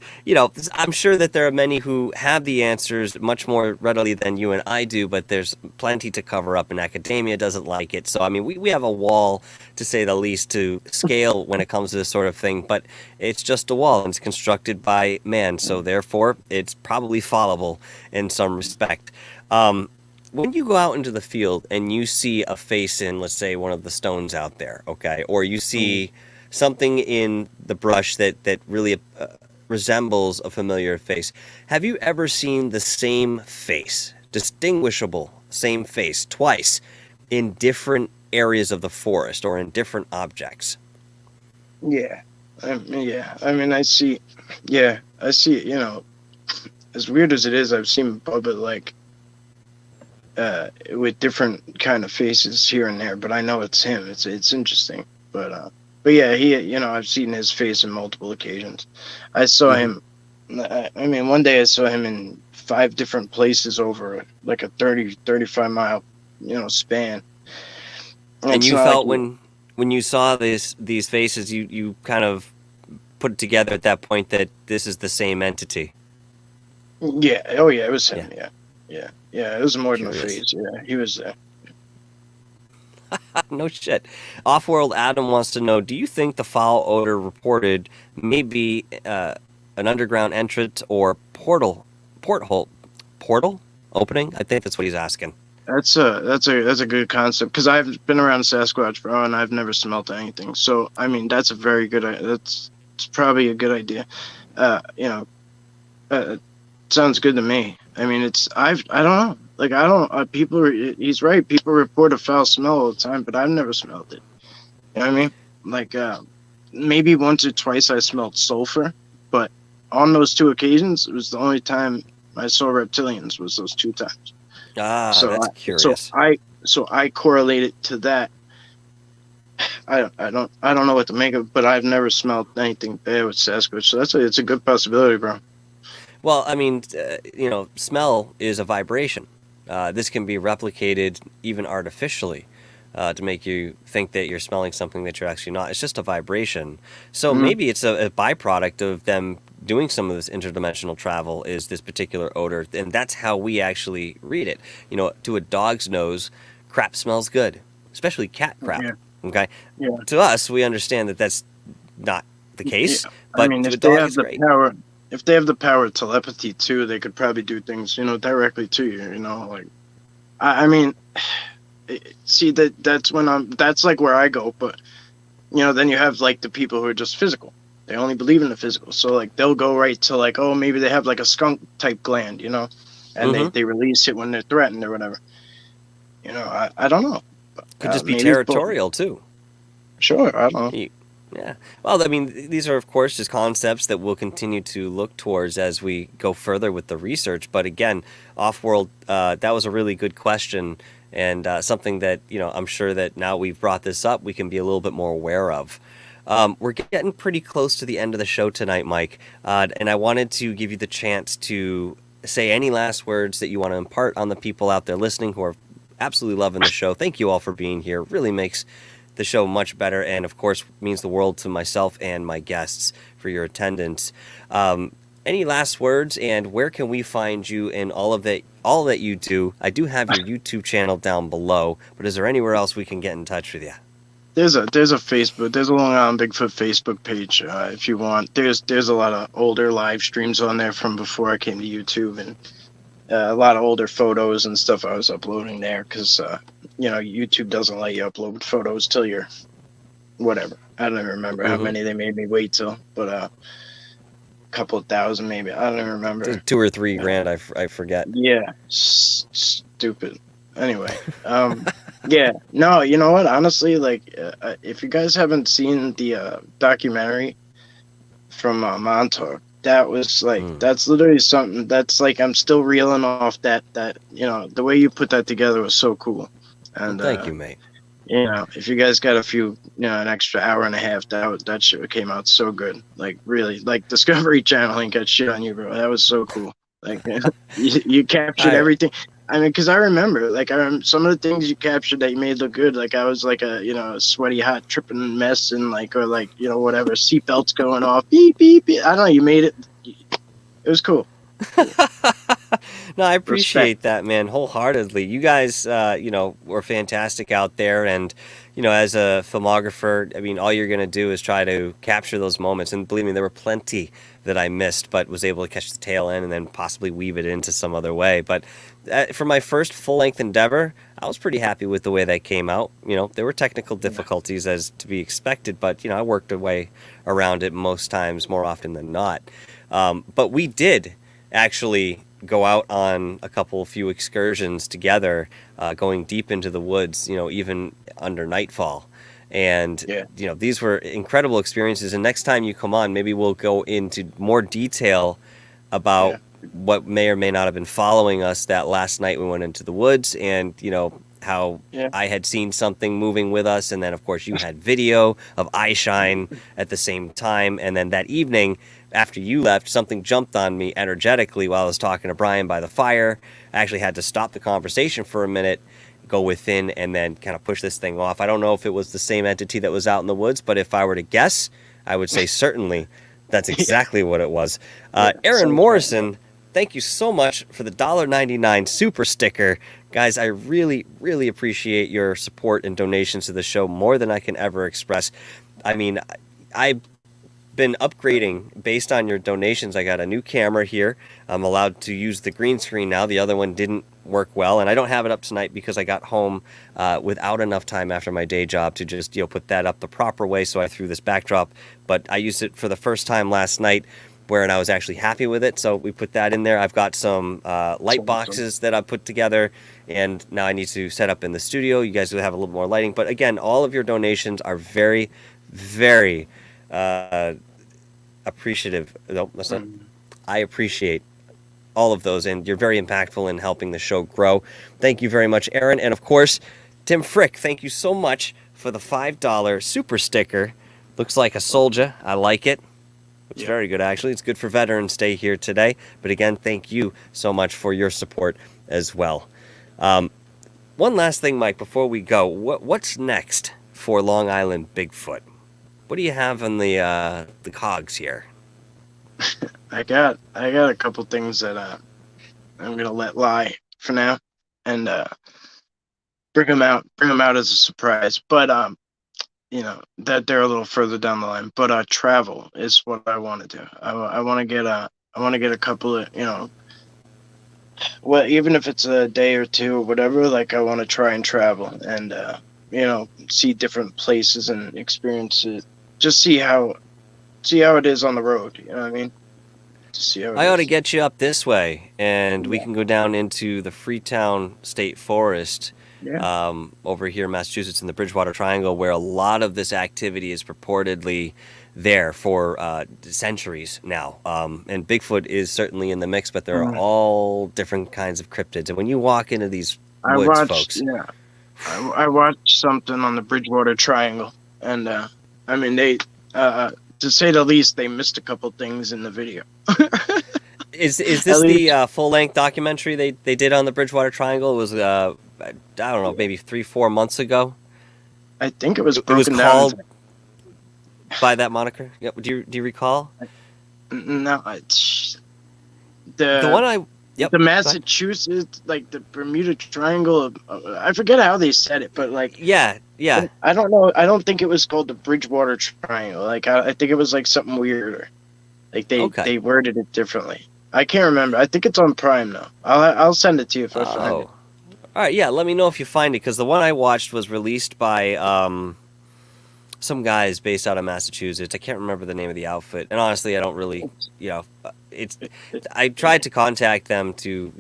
I'm sure that there are many who have the answers much more readily than you and I do, but there's plenty to cover up, and academia doesn't like it. So, I mean, we have a wall, to say the least, to scale when it comes to this sort of thing, but it's just a wall, and it's constructed by man. So, therefore, it's probably fallible in some respect. When you go out into the field and you see a face in, let's say, one of the stones out there, okay, or you see something in the brush that really resembles a familiar face, have you ever seen the same face, distinguishable same face, twice in different areas of the forest or in different objects? Yeah. I mean, I see. Yeah, I see. As weird as it is, I've seen Bubba like with different kind of faces here and there, but I know it's him. It's interesting, but yeah, I've seen his face in multiple occasions. I saw him. I mean, one day I saw him in 5 different places over like a 35 mile, span. And you felt when you saw these faces, you kind of put it together at that point that this is the same entity. Yeah. Oh yeah, it was him. Yeah. It was more than a phase. Yeah, he was there. No shit. Off-World Adam wants to know, do you think the foul odor reported may be an underground entrance or portal opening? I think that's what he's asking. That's a good concept, because I've been around Sasquatch, bro, and I've never smelt anything. So I mean, that's probably a good idea. Sounds good to me. I mean, I don't know. Like, I don't, he's right. People report a foul smell all the time, but I've never smelled it. You know what I mean? Like, maybe once or twice I smelled sulfur, but on those 2 occasions, it was the only time I saw reptilians, was those 2 times. So that's curious. So I correlate it to that. I don't know what to make of it, but I've never smelled anything bad with Sasquatch. So it's a good possibility, bro. Well, I mean, smell is a vibration. This can be replicated even artificially to make you think that you're smelling something that you're actually not. It's just a vibration. So maybe it's a byproduct of them doing some of this interdimensional travel, is this particular odor, and that's how we actually read it. To a dog's nose, crap smells good, especially cat crap. Yeah. Okay. Yeah. To us, we understand that that's not the case. Yeah. But I mean, if they have the power. If they have the power of telepathy too, they could probably do things, directly to you. Like, I mean, see that's like where I go. But then you have like the people who are just physical. They only believe in the physical. So like they'll go right to like, oh, maybe they have like a skunk type gland, and they release it when they're threatened or whatever. I don't know. Could just be territorial too. Sure, I don't know. Yeah. Well, I mean, these are, of course, just concepts that we'll continue to look towards as we go further with the research. But again, off-world, that was a really good question, and something that, I'm sure that now we've brought this up, we can be a little bit more aware of. We're getting pretty close to the end of the show tonight, Mike, and I wanted to give you the chance to say any last words that you want to impart on the people out there listening who are absolutely loving the show. Thank you all for being here. It really makes the show much better, and of course means the world to myself and my guests for your attendance. Any last words, and where can we find you in all that you do? I do have your YouTube channel down below, but is there anywhere else we can get in touch with you? There's a Facebook, there's a Long Island Bigfoot Facebook page if you want. There's a lot of older live streams on there from before I came to YouTube, and a lot of older photos and stuff I was uploading there because YouTube doesn't let you upload photos till you're whatever. I don't even remember how many they made me wait till, but a couple of thousand maybe. I don't even remember. 2 or 3 grand, I forget. Yeah, stupid. Anyway, yeah, no, you know what? Honestly, like, if you guys haven't seen the documentary from Montauk, that was like, that's literally something that's like, I'm still reeling off that the way you put that together was so cool. And thank you, mate. If you guys got an extra hour and a half, that shit came out so good. Like, really, like, Discovery Channel ain't got shit on you, bro. That was so cool. Like, you captured everything. I mean, because I remember, like, some of the things you captured that you made look good. Like, I was like a sweaty, hot, tripping mess, and whatever, seatbelts going off, beep, beep, beep. I don't know. You made it. It was cool. No, I appreciate that, man, wholeheartedly. You guys, were fantastic out there, and as a filmographer, I mean, all you're going to do is try to capture those moments, and believe me, there were plenty that I missed, but was able to catch the tail end and then possibly weave it into some other way. But for my first full-length endeavor, I was pretty happy with the way that came out. There were technical difficulties as to be expected, but I worked a way around it most times, more often than not. But we did actually go out on a few excursions together, going deep into the woods, even under nightfall. And, these were incredible experiences. And next time you come on, maybe we'll go into more detail about what may or may not have been following us that last night we went into the woods, and, how I had seen something moving with us. And then, of course, you had video of eye shine at the same time. And then that evening, after you left, something jumped on me energetically while I was talking to Brian by the fire. I actually had to stop the conversation for a minute, go within, and then kind of push this thing off. I don't know if it was the same entity that was out in the woods, but if I were to guess, I would say certainly that's exactly what it was. Aaron Morrison, thank you so much for the $1.99 super sticker. Guys, I really, really appreciate your support and donations to the show more than I can ever express. I mean, I've been upgrading based on your donations. I got a new camera here. I'm allowed to use the green screen now. The other one didn't work well, and I don't have it up tonight because I got home without enough time after my day job to just put that up the proper way, so I threw this backdrop. But I used it for the first time last night, and I was actually happy with it, so we put that in there. I've got some light boxes that I put together, and now I need to set up in the studio. You guys will have a little more lighting, but again, all of your donations are very, very appreciative. No, that's not. I appreciate all of those, and you're very impactful in helping the show grow. Thank you very much, Aaron. And of course, Tim Frick, thank you so much for the $5 super sticker. Looks like a soldier. I like it. It's very good, actually. It's good for Veterans Day here today. But again, thank you so much for your support as well. One last thing, Mike, before we go. What's next for Long Island Bigfoot? What do you have on the cogs here? I got a couple things that I'm gonna let lie for now, and bring them out as a surprise. But that they're a little further down the line. But travel is what I want to do. I want to get a couple of well, even if it's a day or two or whatever. Like, I want to try and travel and see different places and experience it. Just see how it is on the road. You know what I mean? To see how I ought to get you up this way, and we can go down into the Freetown State Forest Yeah. over here in Massachusetts in the Bridgewater Triangle, where a lot of this activity is purportedly there for centuries now. And Bigfoot is certainly in the mix, but there are Mm. all different kinds of cryptids. And when you walk into these I woods, watched, folks, yeah, I watched something on the Bridgewater Triangle, and I mean, they, to say the least, they missed a couple things in the video. is At this the least, full length documentary they did on the Bridgewater Triangle? It was I don't know, maybe 3-4 months ago. I think it was It was broken down called into. by that moniker. Yep. Do you recall? No, it's The the one I Yep. the Go ahead. Massachusetts, like the Bermuda Triangle. I forget how they said it, but like Yeah, yeah. I don't know. I don't think it was called the Bridgewater Triangle. Like I think it was like something weirder. Like Okay. they worded it differently. I can't remember. I think it's on Prime now. I'll send it to you if I find Oh. it. All right. Yeah. Let me know if you find it, because the one I watched was released by some guys based out of Massachusetts. I can't remember the name of the outfit, and honestly, I don't really, it's. I tried to contact them to,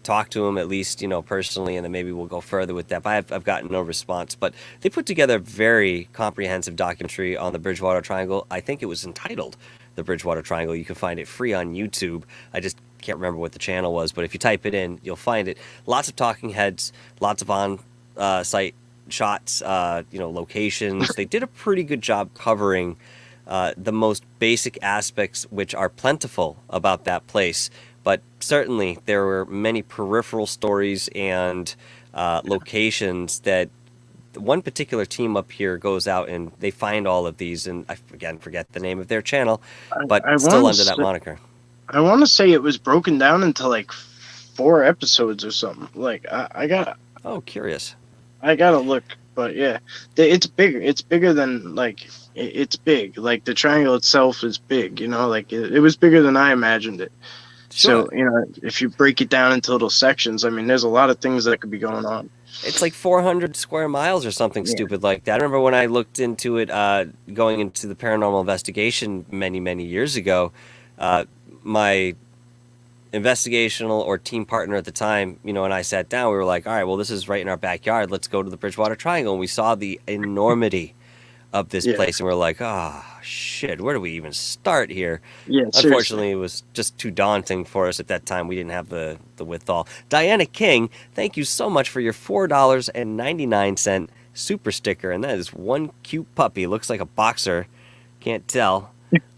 talk to them at least, personally, and then maybe we'll go further with that. But I've gotten no response. But they put together a very comprehensive documentary on the Bridgewater Triangle. I think it was entitled The Bridgewater Triangle. You can find it free on YouTube. I just can't remember what the channel was, but if you type it in, you'll find it. Lots of talking heads, lots of on site shots, locations. They did a pretty good job covering the most basic aspects, which are plentiful about that place. But certainly there were many peripheral stories and locations that one particular team up here goes out and they find all of these. And I, again, forget the name of their channel, but I still want under that to. moniker. I want to say it was broken down into like 4 episodes or something. Like Oh, curious. I gotta look, but yeah, it's bigger. It's bigger than like it's big. Like the triangle itself is big. Like it was bigger than I imagined it. Sure. So if you break it down into little sections, I mean, there's a lot of things that could be going on. It's like 400 square miles or something Yeah. stupid like that. I remember when I looked into it, going into the paranormal investigation many, many years ago. My investigational or team partner at the time, and I sat down. We were like, all right, well, this is right in our backyard. Let's go to the Bridgewater Triangle. And we saw the enormity of this Yeah. place, and we're like, shit, where do we even start here? Yeah. Seriously. Unfortunately, it was just too daunting for us at that time. We didn't have the withal. Diana King, thank you so much for your $4.99 super sticker, and that is one cute puppy. Looks like a boxer. Can't tell.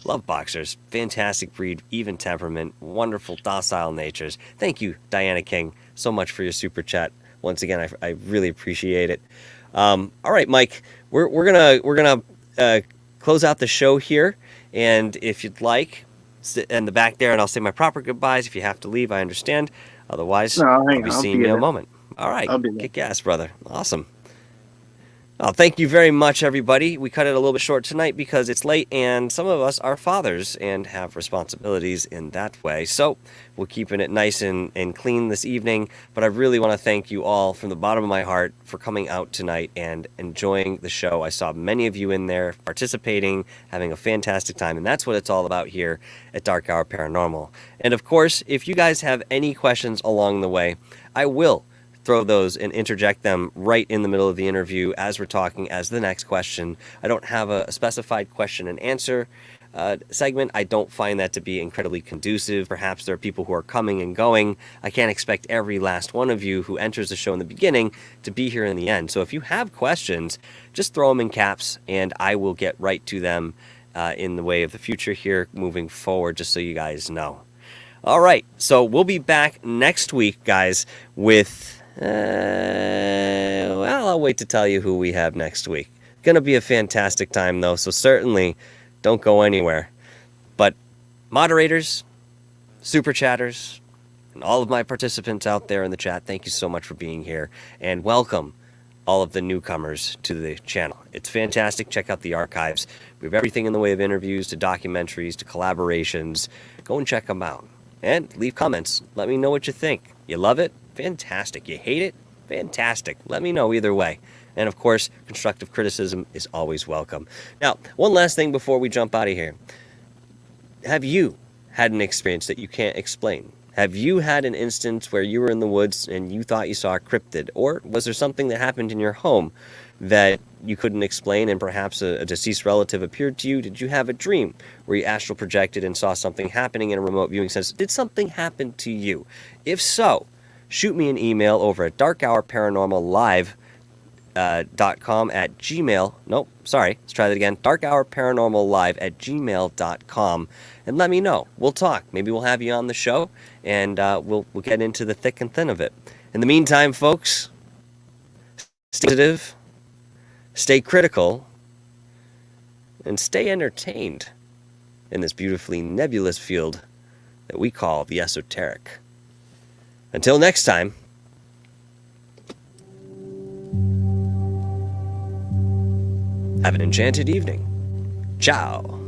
Love boxers. Fantastic breed, even temperament, wonderful, docile natures. Thank you, Diana King, so much for your super chat. Once again, I really appreciate it. All right, Mike, we're gonna close out the show here, and if you'd like, sit in the back there, and I'll say my proper goodbyes. If you have to leave, I understand. Otherwise, No, I'll be I'll seeing be you in a there. moment. All right, I'll be there. kick ass, brother. Awesome. Oh, thank you very much, everybody. We cut it a little bit short tonight because it's late and some of us are fathers and have responsibilities in that way. So we're keeping it nice and clean this evening. But I really want to thank you all from the bottom of my heart for coming out tonight and enjoying the show. I saw many of you in there participating, having a fantastic time. And that's what it's all about here at Dark Hour Paranormal. And of course, if you guys have any questions along the way, I will throw those and interject them right in the middle of the interview as we're talking as the next question. I don't have a specified question and answer segment. I don't find that to be incredibly conducive. Perhaps there are people who are coming and going. I can't expect every last one of you who enters the show in the beginning to be here in the end. So if you have questions, just throw them in caps and I will get right to them in the way of the future here moving forward, just so you guys know. All right, so we'll be back next week, guys, with well, I'll wait to tell you who we have next week. Gonna be a fantastic time, though, so certainly don't go anywhere. But moderators, super chatters, and all of my participants out there in the chat, thank you so much for being here, and welcome all of the newcomers to the channel. It's fantastic. Check out the archives. We have everything in the way of interviews to documentaries to collaborations. Go and check them out. And leave comments. Let me know what you think. You love it? Fantastic. You hate it? Fantastic. Let me know either way. And of course, constructive criticism is always welcome. Now, one last thing before we jump out of here. Have you had an experience that you can't explain? Have you had an instance where you were in the woods and you thought you saw a cryptid? Or was there something that happened in your home that you couldn't explain and perhaps a deceased relative appeared to you? Did you have a dream where you astral projected and saw something happening in a remote viewing sense? Did something happen to you? If so, shoot me an email over at darkhourparanormallive.com at gmail. Nope, sorry, let's try that again. darkhourparanormallive@gmail.com, and let me know. We'll talk. Maybe we'll have you on the show, and we'll get into the thick and thin of it. In the meantime, folks, stay positive, stay critical, and stay entertained in this beautifully nebulous field that we call the esoteric. Until next time, have an enchanted evening. Ciao.